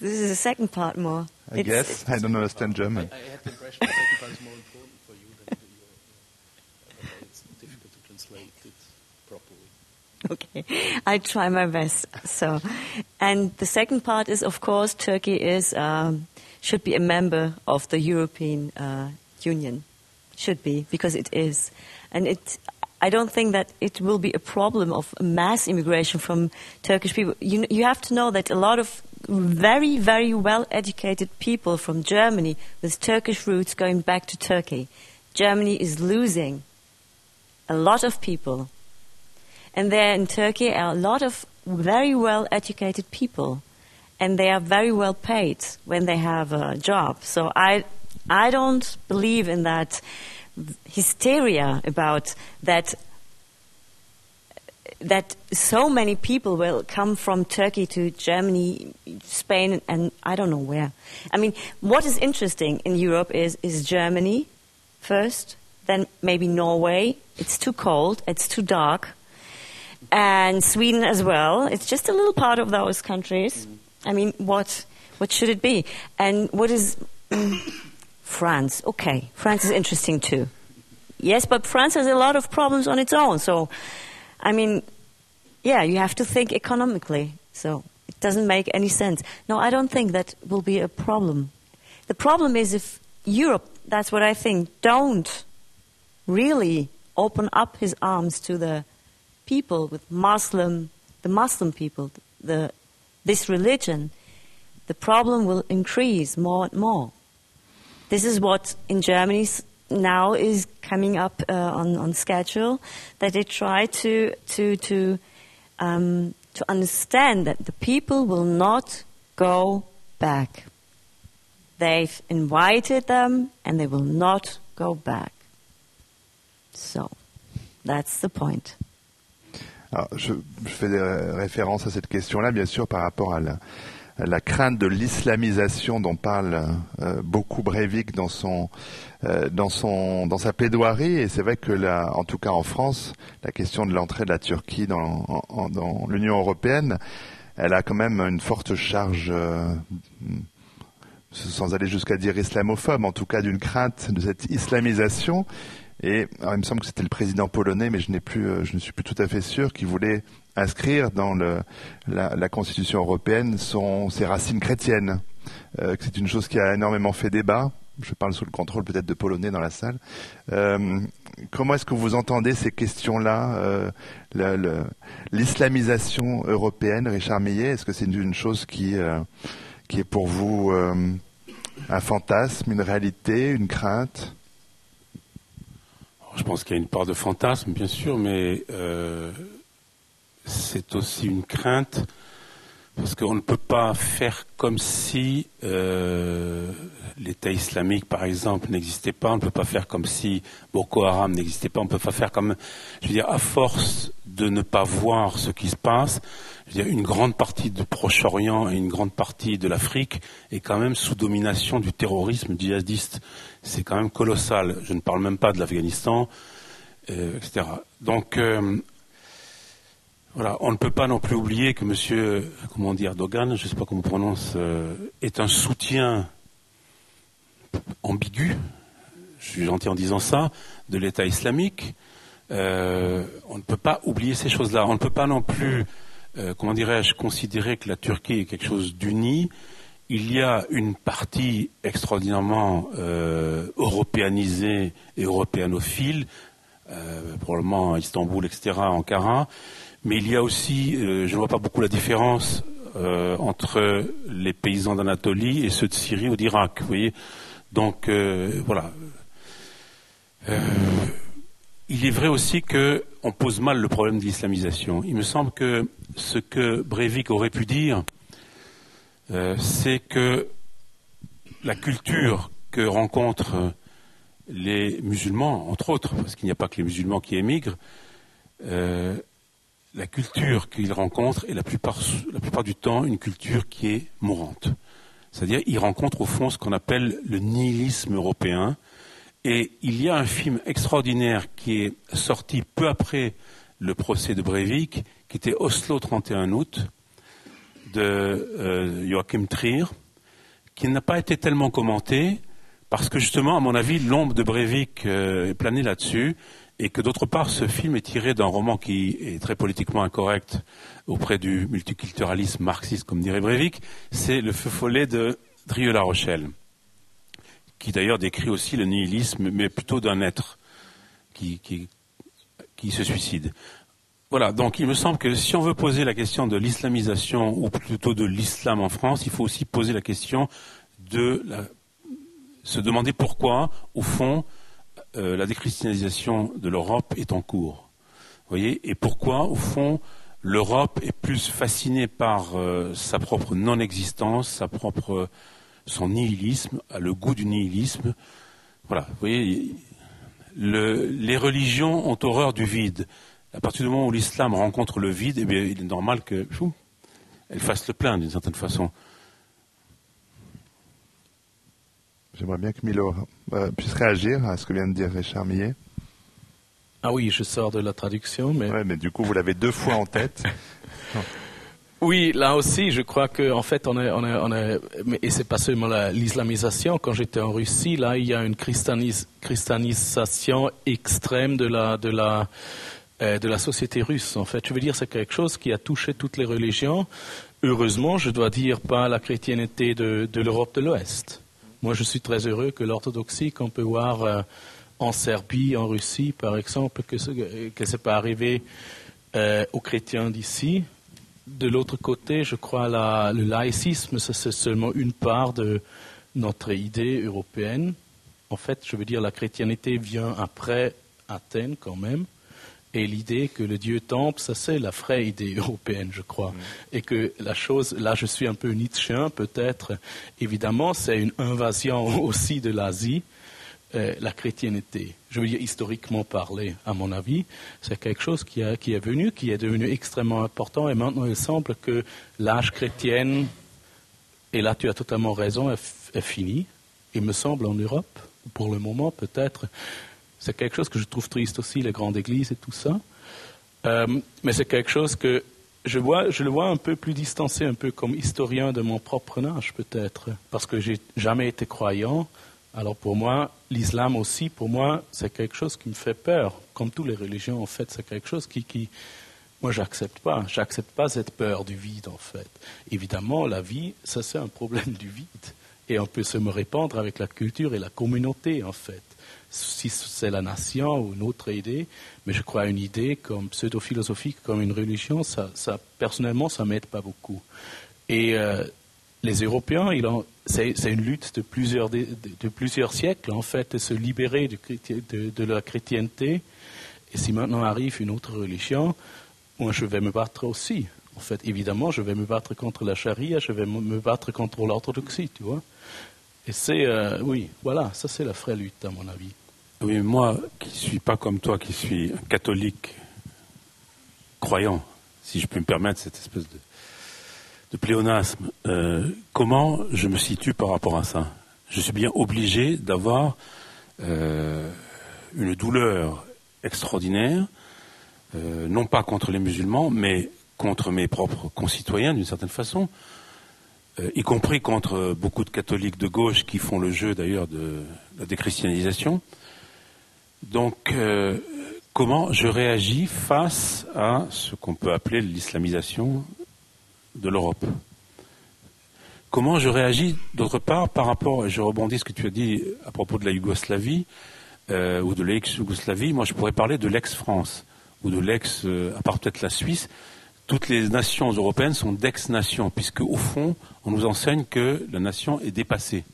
[SPEAKER 3] This is the second part more.
[SPEAKER 1] I guess. I don't understand German.
[SPEAKER 2] I had the impression the second part is more important for you than it's difficult to translate it properly.
[SPEAKER 3] Okay, I try my best. So, and the second part is, of course, Turkey should be a member of the European Union. Should be, because it is. And I don't think that it will be a problem of mass immigration from Turkish people. You have to know that a lot of very, very well-educated people from Germany with Turkish roots going back to Turkey. Germany is losing a lot of people. And there in Turkey are a lot of very well-educated people. And they are very well paid when they have a job. So I don't believe in that hysteria about that so many people will come from Turkey to Germany, Spain, and I don't know where. I mean, what is interesting in Europe is Germany first, then maybe Norway. It's too cold, it's too dark, and Sweden as well. It's just a little part of those countries. I mean, what should it be? And what is France? Okay, France is interesting too. Yes, but France has a lot of problems on its own. So, I mean, yeah, you have to think economically. So it doesn't make any sense. No, I don't think that will be a problem. The problem is if Europe, that's what I think, don't really open up his arms to the people with the Muslim people, this religion, the problem will increase more and more. This is what in Germany now is coming up on schedule, that they try to understand that the people will not go back. They've invited them and they will not go back. So, that's the point.
[SPEAKER 1] Alors, je fais référence à cette question-là, bien sûr, par rapport à la crainte de l'islamisation dont parle beaucoup Breivik dans sa plaidoirie. Et c'est vrai que en tout cas en France, la question de l'entrée de la Turquie dans l'Union européenne, elle a quand même une forte charge, sans aller jusqu'à dire islamophobe, en tout cas d'une crainte de cette islamisation. Et alors, il me semble que c'était le président polonais, mais je ne suis plus tout à fait sûr, qui voulait inscrire dans la Constitution européenne ses racines chrétiennes. Que c'est une chose qui a énormément fait débat. Je parle sous le contrôle peut-être de Polonais dans la salle. Comment est-ce que vous entendez ces questions-là, l'islamisation européenne, Richard Millet? Est-ce que c'est une chose qui est pour vous un fantasme, une réalité, une crainte?
[SPEAKER 4] Je pense qu'il y a une part de fantasme, bien sûr, mais c'est aussi une crainte, parce qu'on ne peut pas faire comme si l'État islamique, par exemple, n'existait pas. On ne peut pas faire comme si Boko Haram n'existait pas. On ne peut pas faire comme... Je veux dire, à force de ne pas voir ce qui se passe, je veux dire, une grande partie du Proche-Orient et une grande partie de l'Afrique est quand même sous domination du terrorisme djihadiste. C'est quand même colossal. Je ne parle même pas de l'Afghanistan, etc. Donc... voilà, on ne peut pas non plus oublier que M. Erdogan, je ne sais pas comment on prononce, est un soutien ambigu, je suis gentil en disant ça, de l'État islamique. On ne peut pas oublier ces choses-là. On ne peut pas non plus, considérer que la Turquie est quelque chose d'uni. Il y a une partie extraordinairement européanisée et européanophile, probablement à Istanbul, etc., Ankara. Mais il y a aussi, je ne vois pas beaucoup la différence entre les paysans d'Anatolie et ceux de Syrie ou d'Irak, vous voyez. Donc, voilà. Il est vrai aussi qu'on pose mal le problème de l'islamisation. Il me semble que ce que Breivik aurait pu dire, c'est que la culture que rencontrent les musulmans, entre autres, parce qu'il n'y a pas que les musulmans qui émigrent, la culture qu'ils rencontrent est la plupart du temps une culture qui est mourante. C'est-à-dire, ils rencontrent au fond ce qu'on appelle le nihilisme européen. Et il y a un film extraordinaire qui est sorti peu après le procès de Breivik, qui était Oslo 31 août, de Joachim Trier, qui n'a pas été tellement commenté, parce que justement, à mon avis, l'ombre de Breivik est planée là-dessus, et que d'autre part, ce film est tiré d'un roman qui est très politiquement incorrect auprès du multiculturalisme marxiste, comme dirait Breivik, c'est Le Feu follet de Drieux-La Rochelle, qui d'ailleurs décrit aussi le nihilisme, mais plutôt d'un être qui se suicide. Voilà, donc il me semble que si on veut poser la question de l'islamisation, ou plutôt de l'islam en France, il faut aussi poser la question de se demander pourquoi, au fond, la déchristianisation de l'Europe est en cours. Vous voyez, et pourquoi, au fond, l'Europe est plus fascinée par sa propre non-existence, son nihilisme, le goût du nihilisme. Voilà, vous voyez, les religions ont horreur du vide. À partir du moment où l'islam rencontre le vide, eh bien, il est normal qu'elle fasse le plein, d'une certaine façon.
[SPEAKER 1] J'aimerais bien que Milo puisse réagir à ce que vient de dire Richard Millet.
[SPEAKER 2] Ah oui, je sors de la traduction, mais...
[SPEAKER 1] Ouais, mais du coup, vous l'avez 2 fois en tête.
[SPEAKER 2] Oui, là aussi, je crois qu'en fait, et c'est pas seulement l'islamisation. Quand j'étais en Russie, là, il y a une christianisation extrême de la société russe. En fait, je veux dire, c'est quelque chose qui a touché toutes les religions. Heureusement, je dois dire, pas la chrétienté de l'Europe de l'Ouest. Moi, je suis très heureux que l'orthodoxie qu'on peut voir en Serbie, en Russie, par exemple, que ce n'est pas arrivé aux chrétiens d'ici. De l'autre côté, je crois le laïcisme, c'est seulement une part de notre idée européenne. En fait, je veux dire, la chrétienté vient après Athènes quand même. Et l'idée que le Dieu temple, ça c'est la vraie idée européenne, je crois. Et que la chose, là je suis un peu nietzschéen peut-être, évidemment c'est une invasion aussi de l'Asie, la chrétienté. Je veux dire historiquement parlé, à mon avis, c'est quelque chose qui est devenu extrêmement important et maintenant il semble que l'âge chrétien, et là tu as totalement raison, est fini, il me semble en Europe, pour le moment peut-être. C'est quelque chose que je trouve triste aussi, les grandes églises et tout ça. Mais c'est quelque chose que je le vois un peu plus distancé, un peu comme historien de mon propre âge peut-être, parce que j'ai jamais été croyant. Alors pour moi, l'islam aussi, pour moi, c'est quelque chose qui me fait peur, comme toutes les religions en fait, c'est quelque chose qui Moi, j'accepte pas cette peur du vide, en fait. Évidemment, la vie, ça c'est un problème du vide. Et on peut se me répandre avec la culture et la communauté, en fait. Si c'est la nation ou une autre idée, mais je crois à une idée comme pseudo-philosophique, comme une religion, ça personnellement, ça m'aide pas beaucoup. Et les Européens, c'est une lutte de plusieurs siècles, en fait, de se libérer de la chrétienté. Et si maintenant arrive une autre religion, moi, je vais me battre aussi. En fait, évidemment, je vais me battre contre la charia, je vais me battre contre l'orthodoxie, tu vois. Et c'est, oui, voilà, ça c'est la vraie lutte, à mon avis.
[SPEAKER 4] Oui, moi, qui ne suis pas comme toi, qui suis un catholique croyant, si je peux me permettre cette espèce de pléonasme, comment je me situe par rapport à ça? Je suis bien obligé d'avoir une douleur extraordinaire, non pas contre les musulmans, mais contre mes propres concitoyens, d'une certaine façon, y compris contre beaucoup de catholiques de gauche qui font le jeu d'ailleurs de la déchristianisation. Donc, comment je réagis face à ce qu'on peut appeler l'islamisation de l'Europe? Comment je réagis, d'autre part, par rapport, et je rebondis ce que tu as dit à propos de la Yougoslavie, ou de l'ex-Yougoslavie, moi je pourrais parler de l'ex-France, ou de l'ex, à part peut-être la Suisse. Toutes les nations européennes sont d'ex-nations, puisque au fond, on nous enseigne que la nation est dépassée.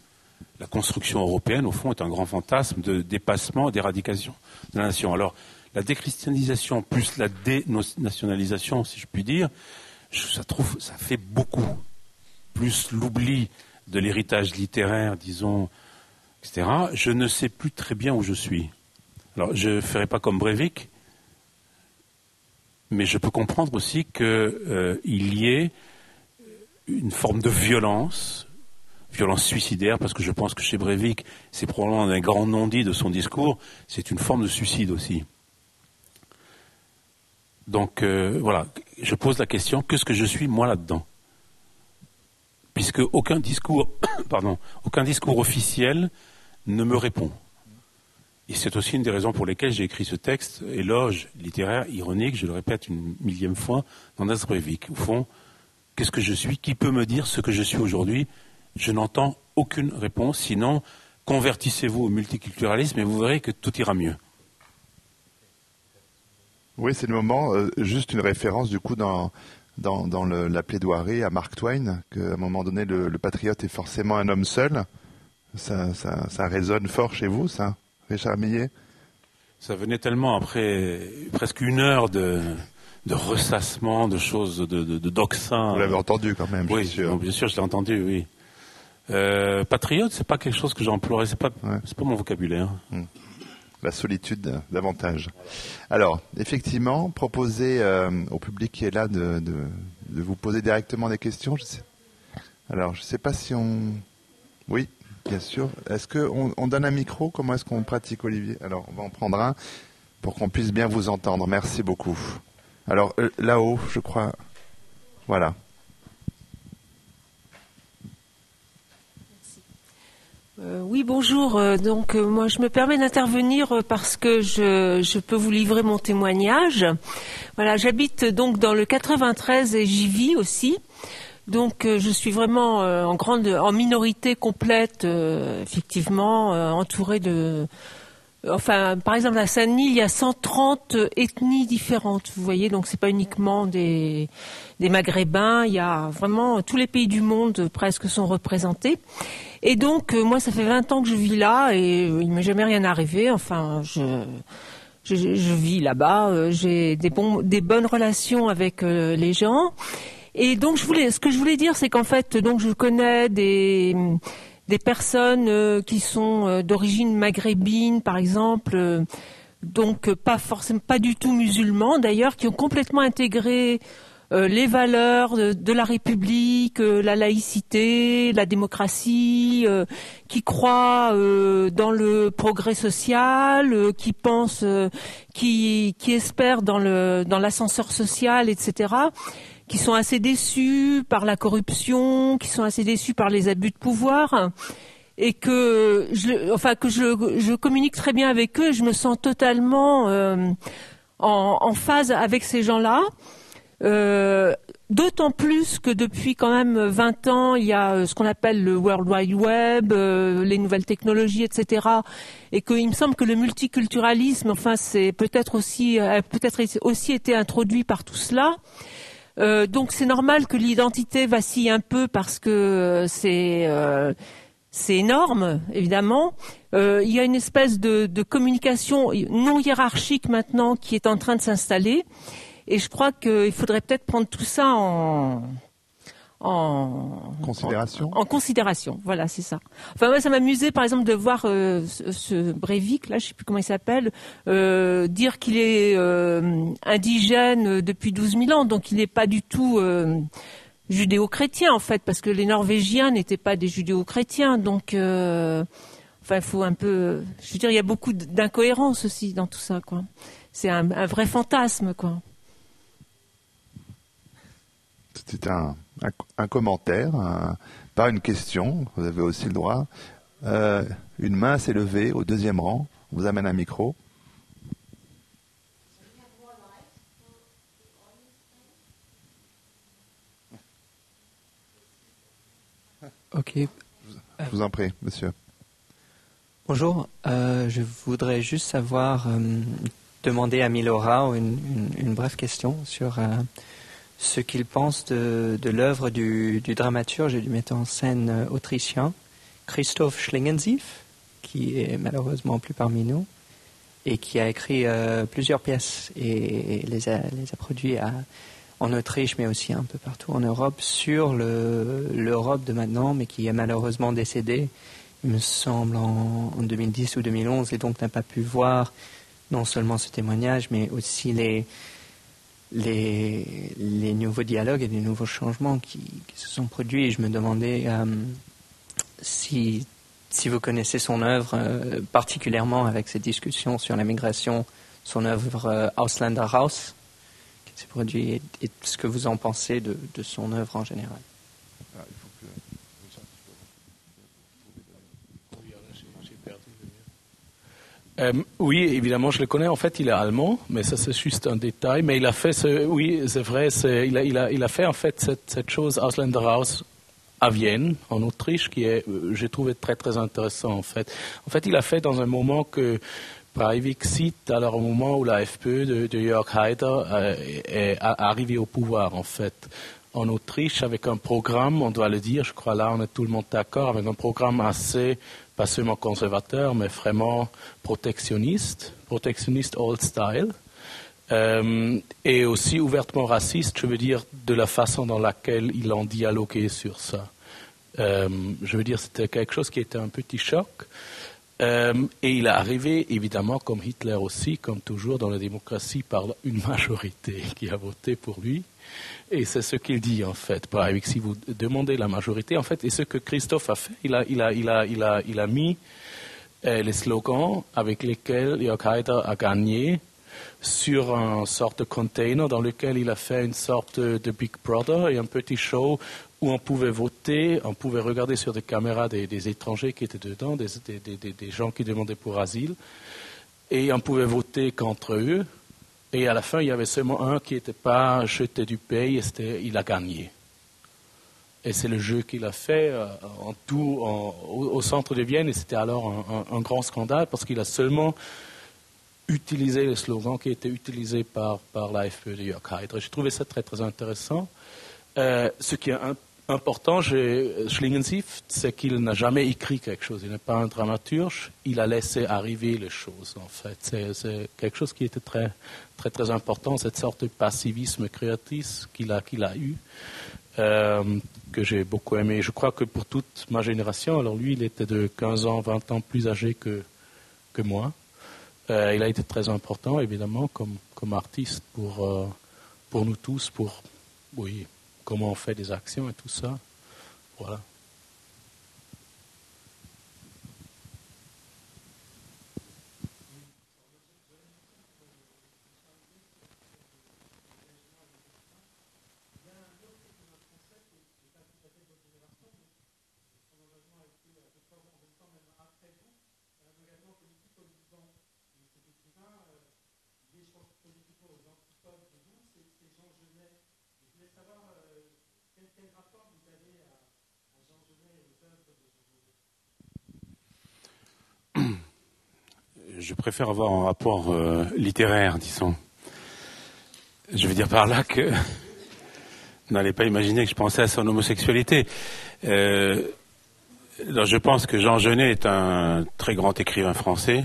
[SPEAKER 4] La construction européenne, au fond, est un grand fantasme de dépassement, d'éradication de la nation. Alors, la déchristianisation plus la dénationalisation, si je puis dire, ça fait beaucoup. Plus l'oubli de l'héritage littéraire, disons, etc. Je ne sais plus très bien où je suis. Alors, je ne ferai pas comme Breivik, mais je peux comprendre aussi qu'il y ait une forme de violence suicidaire, parce que je pense que chez Breivik, c'est probablement un grand non-dit de son discours, c'est une forme de suicide aussi. Donc voilà, je pose la question, qu'est-ce que je suis moi là-dedans? Puisque aucun discours officiel ne me répond. Et c'est aussi une des raisons pour lesquelles j'ai écrit ce texte, éloge littéraire, ironique, je le répète une millième fois, d'András Breivik. Au fond, qu'est-ce que je suis? Qui peut me dire ce que je suis aujourd'hui? Je n'entends aucune réponse, sinon convertissez-vous au multiculturalisme et vous verrez que tout ira mieux.
[SPEAKER 1] Oui, c'est le moment. Juste une référence du coup dans la plaidoirie à Mark Twain, qu'à un moment donné, le patriote est forcément un homme seul. Ça résonne fort chez vous, ça, Richard Millet?
[SPEAKER 4] Ça venait tellement après presque une heure de ressassement, de choses, de doxin.
[SPEAKER 1] Vous l'avez entendu quand même,
[SPEAKER 4] oui,
[SPEAKER 1] je suis sûr.
[SPEAKER 4] Bien sûr, je l'ai entendu, oui. Patriote, c'est pas quelque chose que j'emploierais, c'est pas mon vocabulaire.
[SPEAKER 1] La solitude davantage. Alors, effectivement, proposez au public qui est là de vous poser directement des questions. Alors, je ne sais pas si on... Oui, bien sûr. Est-ce qu'on donne un micro? Comment est-ce qu'on pratique, Olivier? Alors, on va en prendre un pour qu'on puisse bien vous entendre. Merci beaucoup. Alors, là-haut, je crois... Voilà.
[SPEAKER 5] Oui, bonjour. Donc, moi, je me permets d'intervenir parce que je peux vous livrer mon témoignage. Voilà, j'habite donc dans le 93 et j'y vis aussi. Donc, je suis vraiment en minorité complète, effectivement, entourée de... Enfin, par exemple, à Saint-Denis, il y a 130 ethnies différentes, vous voyez, donc c'est pas uniquement des Maghrébins, il y a vraiment tous les pays du monde presque sont représentés. Et donc, moi, ça fait 20 ans que je vis là et il m'est jamais rien arrivé. Enfin, je vis là-bas, j'ai des bonnes relations avec les gens. Et donc, ce que je voulais dire, c'est qu'en fait, donc, je connais des personnes qui sont d'origine maghrébine, par exemple, donc pas du tout musulmans d'ailleurs, qui ont complètement intégré les valeurs de la République, la laïcité, la démocratie, qui croient dans le progrès social, qui pensent, qui espèrent dans l'ascenseur social, etc., qui sont assez déçus par la corruption, qui sont assez déçus par les abus de pouvoir, et que je communique très bien avec eux, je me sens totalement en phase avec ces gens-là. D'autant plus que depuis quand même 20 ans, il y a ce qu'on appelle le World Wide Web, les nouvelles technologies, etc. Et qu'il me semble que le multiculturalisme, enfin, c'est peut-être aussi été introduit par tout cela. Donc c'est normal que l'identité vacille un peu parce que c'est énorme, évidemment. Il y a une espèce de communication non hiérarchique maintenant qui est en train de s'installer. Et je crois qu'il faudrait peut-être prendre tout ça en considération. Voilà, c'est ça. Enfin, moi, ça m'amusait, par exemple, de voir ce Breivik, là, je sais plus comment il s'appelle, dire qu'il est indigène depuis 12 000 ans, donc il n'est pas du tout judéo-chrétien, en fait, parce que les Norvégiens n'étaient pas des judéo-chrétiens, donc... Enfin, il faut un peu... Je veux dire, il y a beaucoup d'incohérences aussi dans tout ça, quoi. C'est un vrai fantasme, quoi.
[SPEAKER 1] C'était un commentaire, pas une question, vous avez aussi le droit. Une main s'est levée au deuxième rang, on vous amène un micro.
[SPEAKER 6] Ok.
[SPEAKER 1] Je vous en prie, monsieur.
[SPEAKER 6] Bonjour, je voudrais juste savoir, demander à Milorad une brève question sur ce qu'il pense de l'œuvre du dramaturge et du metteur en scène autrichien Christoph Schlingensief, qui est malheureusement plus parmi nous, et qui a écrit plusieurs pièces et les a produits en Autriche, mais aussi un peu partout en Europe, sur l'Europe de maintenant, mais qui est malheureusement décédé, il me semble, en 2010 ou 2011, et donc n'a pas pu voir non seulement ce témoignage, mais aussi les nouveaux dialogues et les nouveaux changements qui se sont produits. Et je me demandais si vous connaissez son œuvre, particulièrement avec cette discussion sur la migration, son œuvre Ausländerhaus, qui s'est produit, et ce que vous en pensez de son œuvre en général.
[SPEAKER 2] Oui, évidemment, je le connais. En fait, il est allemand, mais ça c'est juste un détail. Mais il a fait oui, c'est vrai, il a fait en fait cette chose Ausländerhaus à Vienne, en Autriche, qui est, j'ai trouvé très très intéressant en fait. En fait, il a fait dans un moment que Breivik cite, alors au moment où la FPÖ de Jörg Haider est arrivée au pouvoir en fait. En Autriche, avec un programme, on doit le dire, je crois là on est tout le monde d'accord, avec un programme assez, pas seulement conservateur, mais vraiment protectionniste old style, et aussi ouvertement raciste, je veux dire, de la façon dans laquelle il en dialoguait sur ça. Je veux dire, c'était quelque chose qui était un petit choc. Et il est arrivé, évidemment, comme Hitler aussi, comme toujours dans la démocratie, par une majorité qui a voté pour lui. Et c'est ce qu'il dit, en fait. Breivik, si vous demandez la majorité, en fait, et ce que Christophe a fait, il a mis les slogans avec lesquels Jörg Haider a gagné sur un sorte de container dans lequel il a fait une sorte de Big Brother et un petit show où on pouvait voter, on pouvait regarder sur des caméras des étrangers qui étaient dedans, des gens qui demandaient pour asile, et on pouvait voter contre eux. Et à la fin, il y avait seulement un qui n'était pas jeté du pays, et il a gagné. Et c'est le jeu qu'il a fait au centre de Vienne, et c'était alors un grand scandale, parce qu'il a seulement utilisé le slogan qui était utilisé par l'AFP de Jörg Haider. J'ai trouvé ça très, très intéressant. Ce qui est important chez Schlingensief, c'est qu'il n'a jamais écrit quelque chose. Il n'est pas un dramaturge. Il a laissé arriver les choses, en fait. C'est quelque chose qui était très, très, très important, cette sorte de passivisme créatif qu'il a eu, que j'ai beaucoup aimé. Je crois que pour toute ma génération, alors lui, il était de 15 ans, 20 ans plus âgé que moi. Il a été très important, évidemment, comme artiste pour nous tous, oui, comment on fait des actions et tout ça. Voilà.
[SPEAKER 4] Je préfère avoir un rapport littéraire, disons. Je veux dire par là que vous n'allez pas imaginer que je pensais à son homosexualité. Alors je pense que Jean Genet est un très grand écrivain français.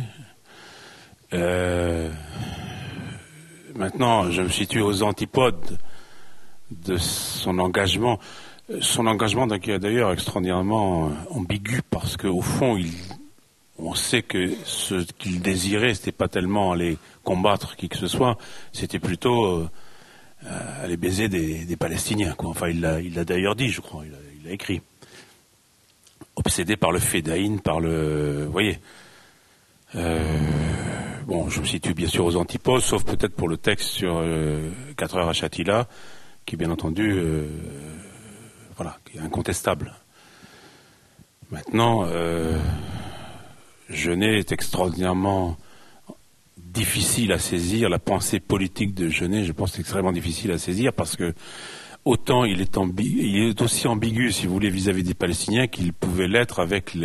[SPEAKER 4] Maintenant, je me situe aux antipodes de son engagement. Son engagement est d'ailleurs extraordinairement ambigu parce qu'au fond, on sait que ce qu'il désirait, c'était pas tellement aller combattre qui que ce soit, c'était plutôt aller baiser des Palestiniens, quoi. Enfin, il l'a d'ailleurs dit, je crois, il a écrit. Obsédé par le fédaïne, par le... Vous voyez. Bon, je me situe bien sûr aux antipodes, sauf peut-être pour le texte sur 4 heures à Shatila, qui bien entendu, voilà, qui est incontestable. Maintenant, Genet est extraordinairement difficile à saisir. La pensée politique de Genet, je pense, est extrêmement difficile à saisir parce que autant il est aussi ambigu, si vous voulez, vis-à-vis des Palestiniens qu'il pouvait l'être avec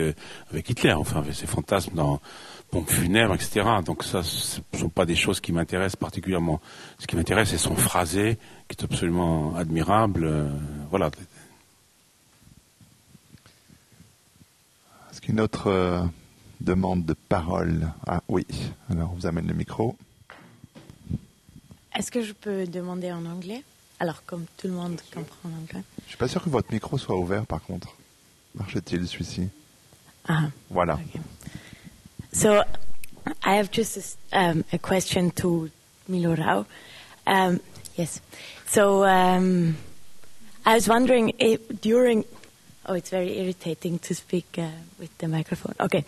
[SPEAKER 4] Hitler, enfin, avec ses fantasmes dans pompes funèbres, etc. Donc ça, ce ne sont pas des choses qui m'intéressent particulièrement. Ce qui m'intéresse, c'est son phrasé, qui est absolument admirable. Voilà.
[SPEAKER 1] Est-ce qu'une autre demande de parole? Ah oui, alors on vous amène le micro.
[SPEAKER 7] Est-ce que je peux demander en anglais? Alors, comme tout le monde comprend l'anglais.
[SPEAKER 1] Je suis pas sûr que votre micro soit ouvert, par contre. Marche-t-il, celui-ci?
[SPEAKER 7] Ah.
[SPEAKER 1] Voilà.
[SPEAKER 7] Okay. So, I have just a question to Milorau. Yes. So, I was wondering if during... Oh, it's very irritating to speak with the microphone. Okay.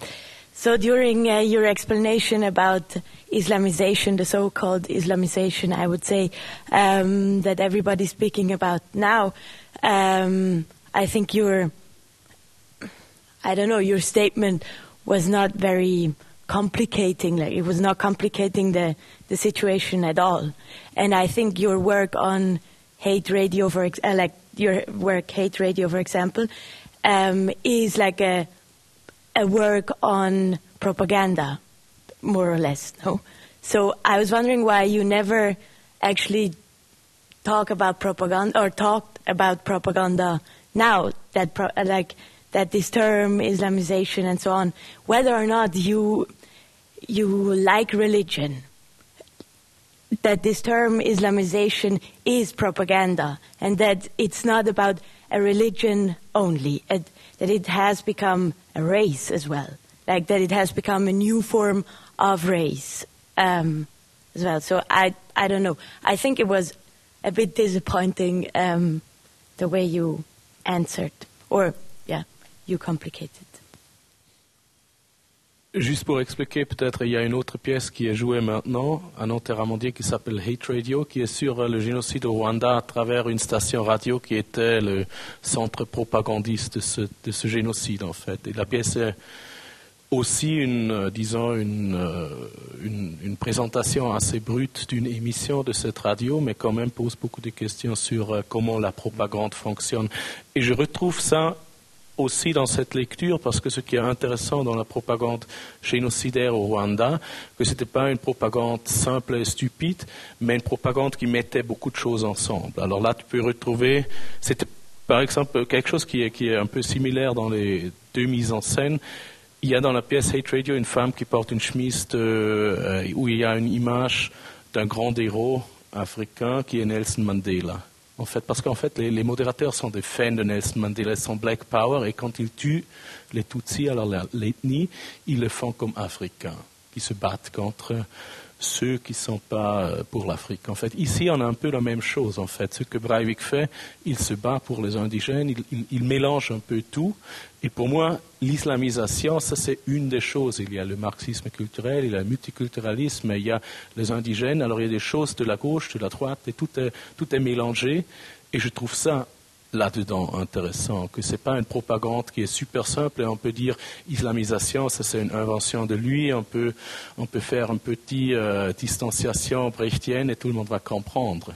[SPEAKER 7] So during your explanation about Islamization, the so-called Islamization, I would say that everybody's speaking about now, I think your statement was not very complicating. Like, it was not complicating the situation at all. And I think your work on hate radio, like your work, Hate Radio, for example, is like a work on propaganda, more or less, no? So I was wondering why you never actually talk about propaganda or talked about propaganda now, that that this term Islamization and so on, whether or not you like religion, that this term Islamization is propaganda, and that it's not about a religion only, that it has become a race as well, like that it has become a new form of race as well. So I don't know. I think it was a bit disappointing the way you answered, or you complicated.
[SPEAKER 2] Juste pour expliquer, peut-être, il y a une autre pièce qui est jouée maintenant, un enterramondier qui s'appelle Hate Radio, qui est sur le génocide au Rwanda à travers une station radio qui était le centre propagandiste de ce génocide, en fait. Et la pièce est aussi une présentation assez brute d'une émission de cette radio, mais quand même pose beaucoup de questions sur comment la propagande fonctionne. Et je retrouve ça aussi dans cette lecture, parce que ce qui est intéressant dans la propagande génocidaire au Rwanda, que ce n'était pas une propagande simple et stupide, mais une propagande qui mettait beaucoup de choses ensemble. Alors là, tu peux retrouver, c'était par exemple quelque chose qui est un peu similaire dans les deux mises en scène. Il y a dans la pièce Hate Radio une femme qui porte une chemise où il y a une image d'un grand héros africain qui est Nelson Mandela. En fait, parce qu'en fait, les modérateurs sont des fans de Nelson Mandela, ils sont Black Power, et quand ils tuent les Tutsis, alors l'ethnie, ils le font comme Africains, qui se battent contre ceux qui ne sont pas pour l'Afrique. En fait, ici, on a un peu la même chose, en fait. Ce que Breivik fait, il se bat pour les indigènes, il mélange un peu tout. Et pour moi, l'islamisation, ça c'est une des choses. Il y a le marxisme culturel, il y a le multiculturalisme, il y a les indigènes. Alors il y a des choses de la gauche, de la droite, et tout est mélangé. Et je trouve ça là-dedans intéressant, que ce n'est pas une propagande qui est super simple, et on peut dire islamisation, ça c'est une invention de lui, on peut faire une petite distanciation brechtienne et tout le monde va comprendre.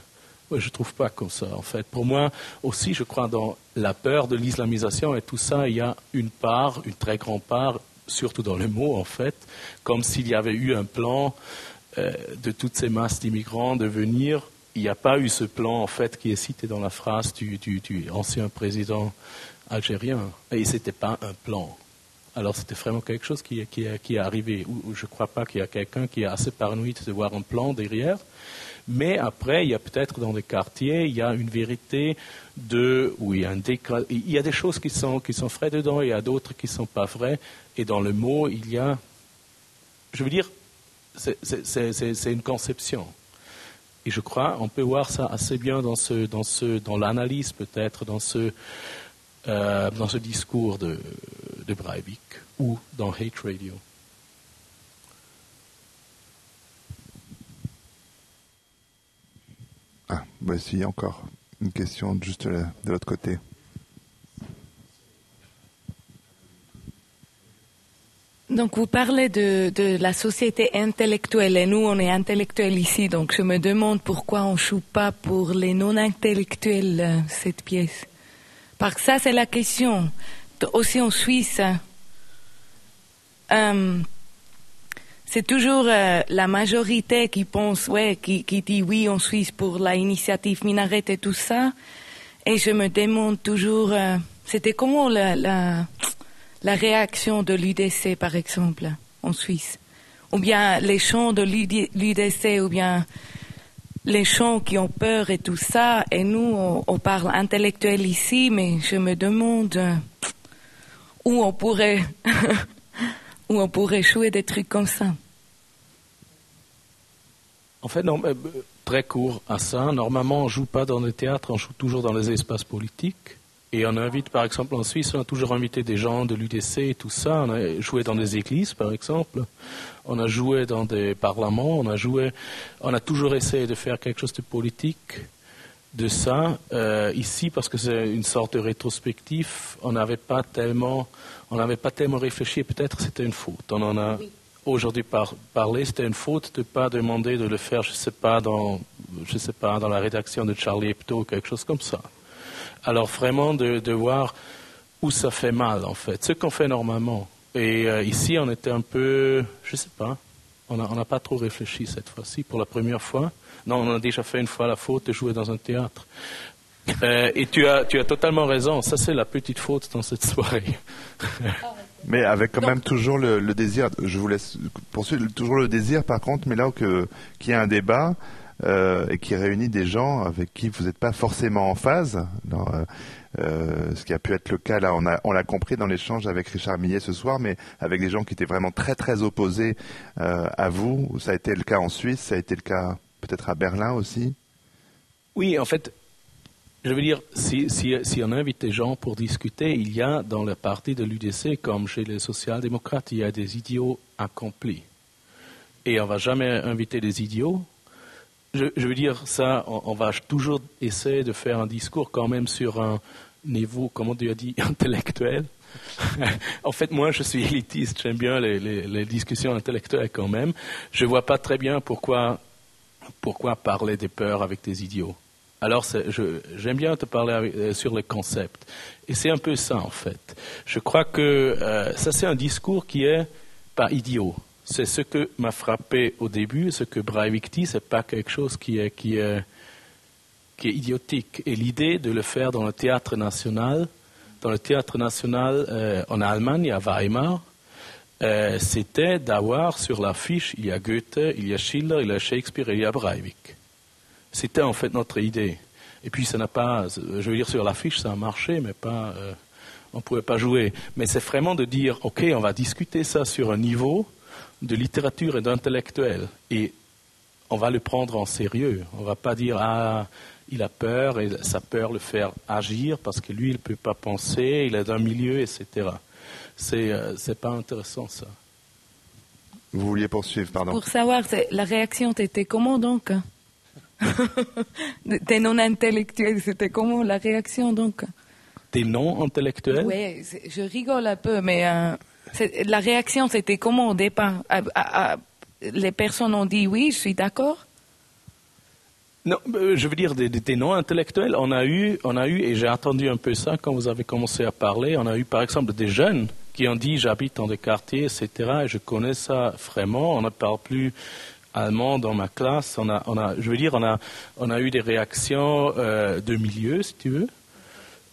[SPEAKER 2] Ouais, je ne trouve pas comme ça, en fait. Pour moi, aussi, je crois, dans la peur de l'islamisation et tout ça, il y a une part, une très grande part, surtout dans les mots, en fait, comme s'il y avait eu un plan de toutes ces masses d'immigrants de venir. Il n'y a pas eu ce plan, en fait, qui est cité dans la phrase du ancien président algérien. Et ce n'était pas un plan. Alors, c'était vraiment quelque chose qui est arrivé. Où je ne crois pas qu'il y a quelqu'un qui est assez paranoïde de voir un plan derrière. Mais après, il y a peut-être dans les quartiers, il y a une vérité où il y a des choses qui sont vraies dedans, il y a d'autres qui ne sont pas vraies. Et dans le mot, il y a, je veux dire, c'est une conception. Et je crois, on peut voir ça assez bien dans l'analyse peut-être, dans ce discours de Breivik ou dans Hate Radio.
[SPEAKER 1] Ah, voici encore une question juste de l'autre côté.
[SPEAKER 7] Donc vous parlez de la société intellectuelle et nous on est intellectuels ici, donc je me demande pourquoi on joue pas pour les non-intellectuels cette pièce. Parce que ça c'est la question. Aussi en Suisse, c'est toujours la majorité qui pense, qui dit oui en Suisse pour l'initiative Minaret et tout ça. Et je me demande toujours, c'était comment la réaction de l'UDC, par exemple, en Suisse. Ou bien les chants de l'UDC, ou bien les chants qui ont peur et tout ça. Et nous, on parle intellectuel ici, mais je me demande où on pourrait jouer des trucs comme ça.
[SPEAKER 2] En fait, non, très court à ça. Normalement, on ne joue pas dans le théâtre, on joue toujours dans les espaces politiques. Et on invite, par exemple, en Suisse, on a toujours invité des gens de l'UDC et tout ça. On a joué dans des églises, par exemple. On a joué dans des parlements. On a toujours essayé de faire quelque chose de politique de ça. Ici, parce que c'est une sorte de rétrospective, on n'avait pas tellement réfléchi. Peut-être c'était une faute. On en a aujourd'hui parlé. C'était une faute de ne pas demander de le faire, je sais pas, dans la rédaction de Charlie Hebdo ou quelque chose comme ça. Alors vraiment de voir où ça fait mal, en fait, ce qu'on fait normalement. Et ici, on était un peu, je sais pas, on n'a pas trop réfléchi cette fois-ci, pour la première fois. Non, on a déjà fait une fois la faute de jouer dans un théâtre. Et tu as totalement raison, ça c'est la petite faute dans cette soirée.
[SPEAKER 1] Mais avec quand même toujours le désir, je vous laisse poursuivre, toujours le désir par contre, mais là qu'il y a un débat, et qui réunit des gens avec qui vous n'êtes pas forcément en phase. Ce qui a pu être le cas, là, on l'a compris dans l'échange avec Richard Millet ce soir, mais avec des gens qui étaient vraiment très très opposés à vous. Ça a été le cas en Suisse, ça a été le cas peut-être à Berlin aussi.
[SPEAKER 2] Oui, en fait, je veux dire, si on invite des gens pour discuter, il y a dans le parti de l'UDC, comme chez les social-démocrates, il y a des idiots accomplis. Et on ne va jamais inviter des idiots. Je veux dire ça, on va toujours essayer de faire un discours quand même sur un niveau, comment tu as dit, intellectuel. En fait, moi, je suis élitiste, j'aime bien les discussions intellectuelles quand même. Je ne vois pas très bien pourquoi parler des peurs avec des idiots. Alors, j'aime bien te parler sur les concepts. Et c'est un peu ça, en fait. Je crois que ça, c'est un discours qui est pas idiot. C'est ce que m'a frappé au début, ce que Breivik dit, c'est pas quelque chose qui est idiotique. Et l'idée de le faire dans le théâtre national en Allemagne, à Weimar, c'était d'avoir sur l'affiche, il y a Goethe, il y a Schiller, il y a Shakespeare et il y a Breivik. C'était en fait notre idée. Et puis ça n'a pas, je veux dire, sur l'affiche ça a marché, mais pas, on ne pouvait pas jouer. Mais c'est vraiment de dire, ok, on va discuter ça sur un niveau de littérature et d'intellectuel. Et on va le prendre en sérieux. On ne va pas dire, il a peur et sa peur le faire agir parce que lui, il ne peut pas penser, il est d'un milieu, etc. C'est pas intéressant, ça.
[SPEAKER 1] Vous vouliez poursuivre, pardon.
[SPEAKER 7] Pour savoir, la réaction était comment donc? Des non-intellectuels, c'était comment la réaction donc?
[SPEAKER 2] Des non-intellectuels?
[SPEAKER 7] Oui, je rigole un peu, mais la réaction c'était comment au départ? Les personnes ont dit oui, je suis d'accord?
[SPEAKER 2] Non, je veux dire des noms intellectuels. On a eu, et j'ai entendu un peu ça quand vous avez commencé à parler, on a eu par exemple des jeunes qui ont dit j'habite dans des quartiers, etc. Et je connais ça vraiment. On ne parle plus allemand dans ma classe. On a eu des réactions de milieu, si tu veux.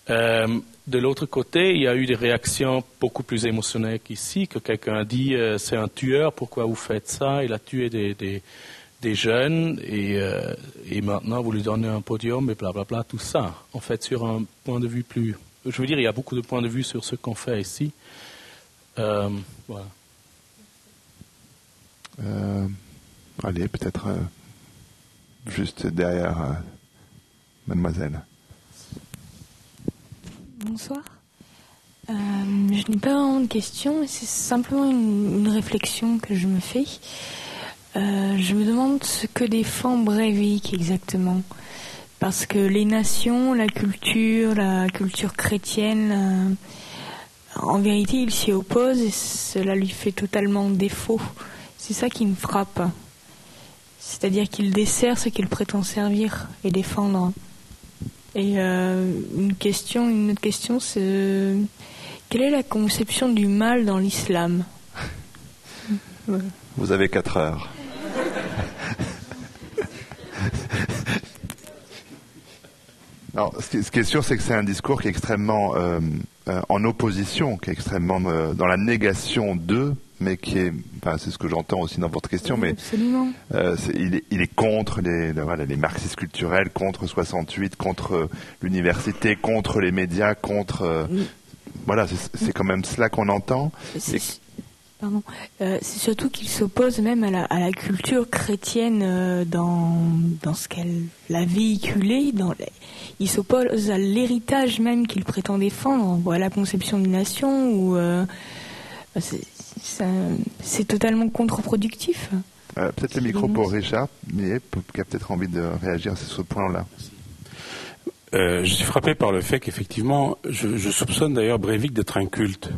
[SPEAKER 2] De l'autre côté, il y a eu des réactions beaucoup plus émotionnelles qu'ici, que quelqu'un a dit c'est un tueur, pourquoi vous faites ça? Il a tué des jeunes et maintenant vous lui donnez un podium et blablabla, tout ça. En fait, sur un point de vue plus... Je veux dire, il y a beaucoup de points de vue sur ce qu'on fait ici. Voilà.
[SPEAKER 1] Allez, peut-être juste derrière mademoiselle.
[SPEAKER 8] Bonsoir. Je n'ai pas vraiment de questions, c'est simplement une réflexion que je me fais. Je me demande ce que défend Breivik exactement. Parce que les nations, la culture chrétienne, en vérité, il s'y oppose et cela lui fait totalement défaut. C'est ça qui me frappe. C'est-à-dire qu'il dessert ce qu'il prétend servir et défendre. Et une autre question, c'est quelle est la conception du mal dans l'islam?
[SPEAKER 1] Vous avez 4 heures. Alors, ce qui est sûr, c'est que c'est un discours qui est extrêmement en opposition, qui est extrêmement dans la négation d'eux, mais qui est, enfin, c'est ce que j'entends aussi dans votre question, mais il est contre les marxistes culturels, contre 68, contre l'université, contre les médias, contre voilà, c'est quand même cela qu'on entend.
[SPEAKER 8] Pardon. C'est surtout qu'il s'oppose même à la culture chrétienne dans ce qu'elle a véhiculé. Il s'oppose à l'héritage même qu'il prétend défendre, à la conception d'une nation. Où, c'est totalement contre-productif.
[SPEAKER 1] Peut-être le micro pour Richard, qui a peut-être envie de réagir sur ce point-là.
[SPEAKER 4] Je suis frappé par le fait qu'effectivement, je soupçonne d'ailleurs Breivik d'être un culte.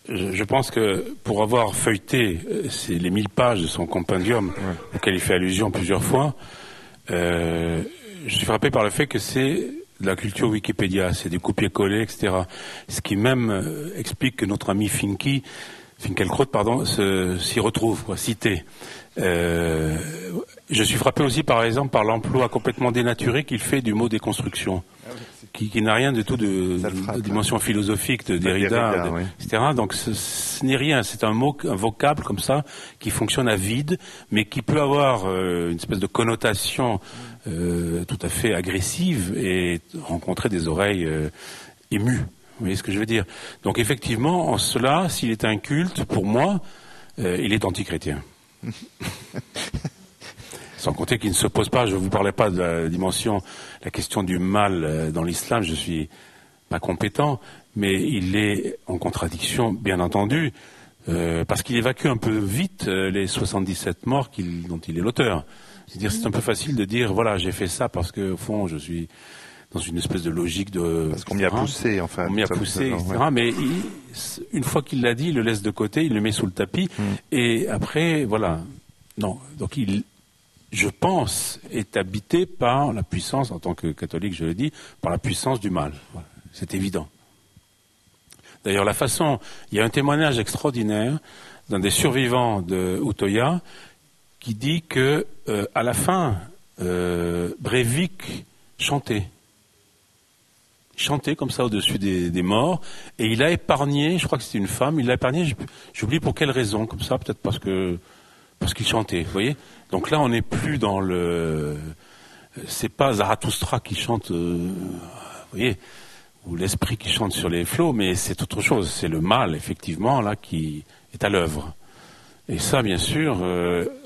[SPEAKER 4] Je pense que pour avoir feuilleté les 1000 pages de son compendium, auquel il fait allusion plusieurs fois, je suis frappé par le fait que c'est de la culture Wikipédia, c'est des copier-coller, etc. Ce qui même explique que notre ami Finkielkraut, s'y retrouve, cité. Je suis frappé aussi, par exemple, par l'emploi complètement dénaturé qu'il fait du mot déconstruction, qui n'a rien du tout de dimension philosophique de Derrida, etc. Donc ce n'est rien, c'est un vocable comme ça, qui fonctionne à vide, mais qui peut avoir une espèce de connotation tout à fait agressive et rencontrer des oreilles émues. Vous voyez ce que je veux dire? Donc effectivement, en cela, s'il est un culte, pour moi, il est antichrétien. Sans compter qu'il ne s'oppose pas, je ne vous parlais pas de la question du mal dans l'islam, je suis pas compétent, mais il est en contradiction, bien entendu, parce qu'il évacue un peu vite les 77 morts dont il est l'auteur. C'est-à-dire, c'est un peu facile de dire, voilà, j'ai fait ça parce que, au fond, je suis dans une espèce de logique de...
[SPEAKER 1] Parce qu'on m'y a poussé, enfin.
[SPEAKER 4] On m'y a poussé, etc. Ouais. Mais une fois qu'il l'a dit, il le laisse de côté, il le met sous le tapis, et après, voilà. Non, donc je pense, est habité par la puissance, en tant que catholique, je le dis, par la puissance du mal. Voilà. C'est évident. D'ailleurs, il y a un témoignage extraordinaire d'un des survivants de Utoya qui dit que, à la fin, Breivik chantait comme ça au-dessus des morts, et il a épargné, je crois que c'était une femme, il l'a épargné, j'oublie pour quelle raison, comme ça, peut-être parce qu'il chantait, vous voyez. Donc là, on n'est plus dans c'est pas Zarathustra qui chante, vous voyez, ou l'esprit qui chante sur les flots, mais c'est autre chose. C'est le mal, effectivement, là, qui est à l'œuvre. Et ça, bien sûr,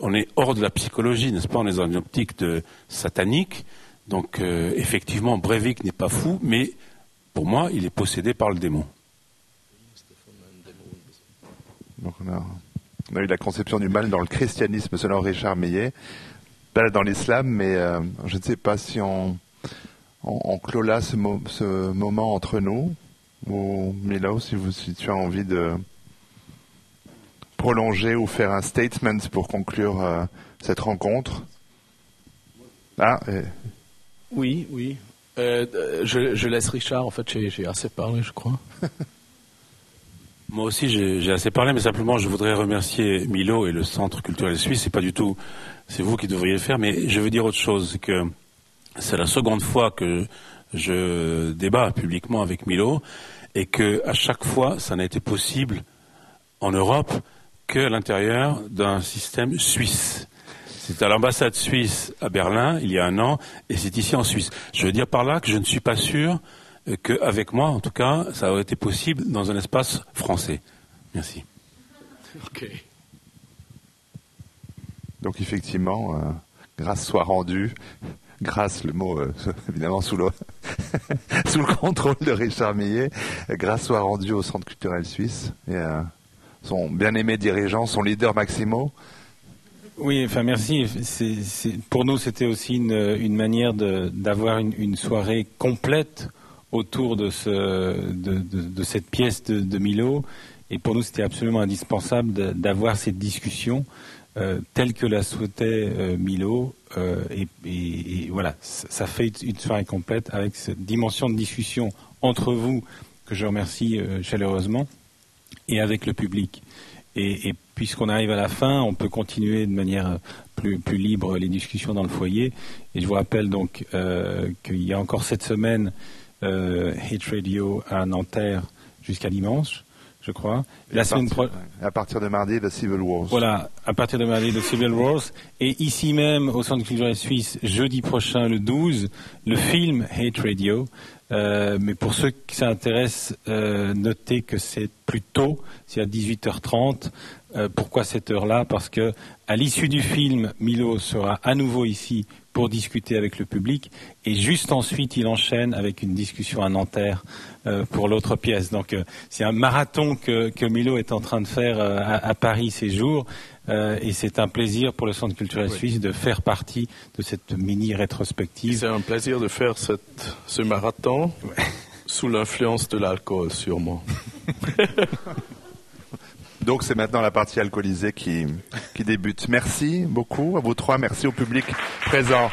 [SPEAKER 4] on est hors de la psychologie, n'est-ce pas? On est dans une optique satanique. Donc, effectivement, Breivik n'est pas fou, mais pour moi, il est possédé par le démon.
[SPEAKER 1] Donc on a eu la conception du mal dans le christianisme selon Richard Millet, pas dans l'islam, mais je ne sais pas si on clôt là ce moment entre nous, ou Milo, si tu as envie de prolonger ou faire un statement pour conclure cette rencontre.
[SPEAKER 2] Oui. Je laisse Richard, en fait, j'ai assez parlé, je crois.
[SPEAKER 4] Moi aussi, j'ai assez parlé, mais simplement, je voudrais remercier Milo et le Centre culturel suisse. C'est pas du tout, c'est vous qui devriez le faire, mais je veux dire autre chose, c'est que c'est la seconde fois que je débat publiquement avec Milo, et que à chaque fois, ça n'a été possible en Europe qu'à l'intérieur d'un système suisse. C'est à l'ambassade suisse à Berlin, il y a un an, et c'est ici en Suisse. Je veux dire par là que je ne suis pas sûr qu'avec moi, en tout cas, ça aurait été possible dans un espace français. Merci.
[SPEAKER 2] Ok.
[SPEAKER 1] Donc effectivement, grâce soit rendue, grâce, le mot évidemment sous le contrôle de Richard Millet, grâce soit rendue au Centre culturel suisse et son bien-aimé dirigeant, son leader Maximo.
[SPEAKER 9] Oui, enfin merci. Pour nous, c'était aussi une manière d'avoir une soirée complète autour de cette pièce de Milo. Et pour nous, c'était absolument indispensable d'avoir cette discussion telle que la souhaitait Milo. Et voilà, ça fait une soirée complète avec cette dimension de discussion entre vous, que je remercie chaleureusement, et avec le public. Et puisqu'on arrive à la fin, on peut continuer de manière plus libre les discussions dans le foyer. Et je vous rappelle donc qu'il y a encore cette semaine Hate Radio à Nanterre jusqu'à dimanche, je crois.
[SPEAKER 1] À partir de mardi, The Civil Wars.
[SPEAKER 9] Voilà, à partir de mardi, The Civil Wars. Et ici même, au Centre culturel suisse, jeudi prochain, le 12, le film Hate Radio. Mais pour ceux qui s'intéressent, notez que c'est plus tôt, c'est à 18h30. Pourquoi cette heure-là? Parce que à l'issue du film, Milo sera à nouveau ici pour discuter avec le public, et juste ensuite il enchaîne avec une discussion à Nanterre pour l'autre pièce. Donc c'est un marathon que Milo est en train de faire à Paris ces jours, et c'est un plaisir pour le Centre culturel suisse de faire partie de cette mini rétrospective.
[SPEAKER 2] C'est un plaisir de faire ce marathon sous l'influence de l'alcool, sûrement.
[SPEAKER 1] Donc c'est maintenant la partie alcoolisée qui débute. Merci beaucoup à vous trois, merci au public présent.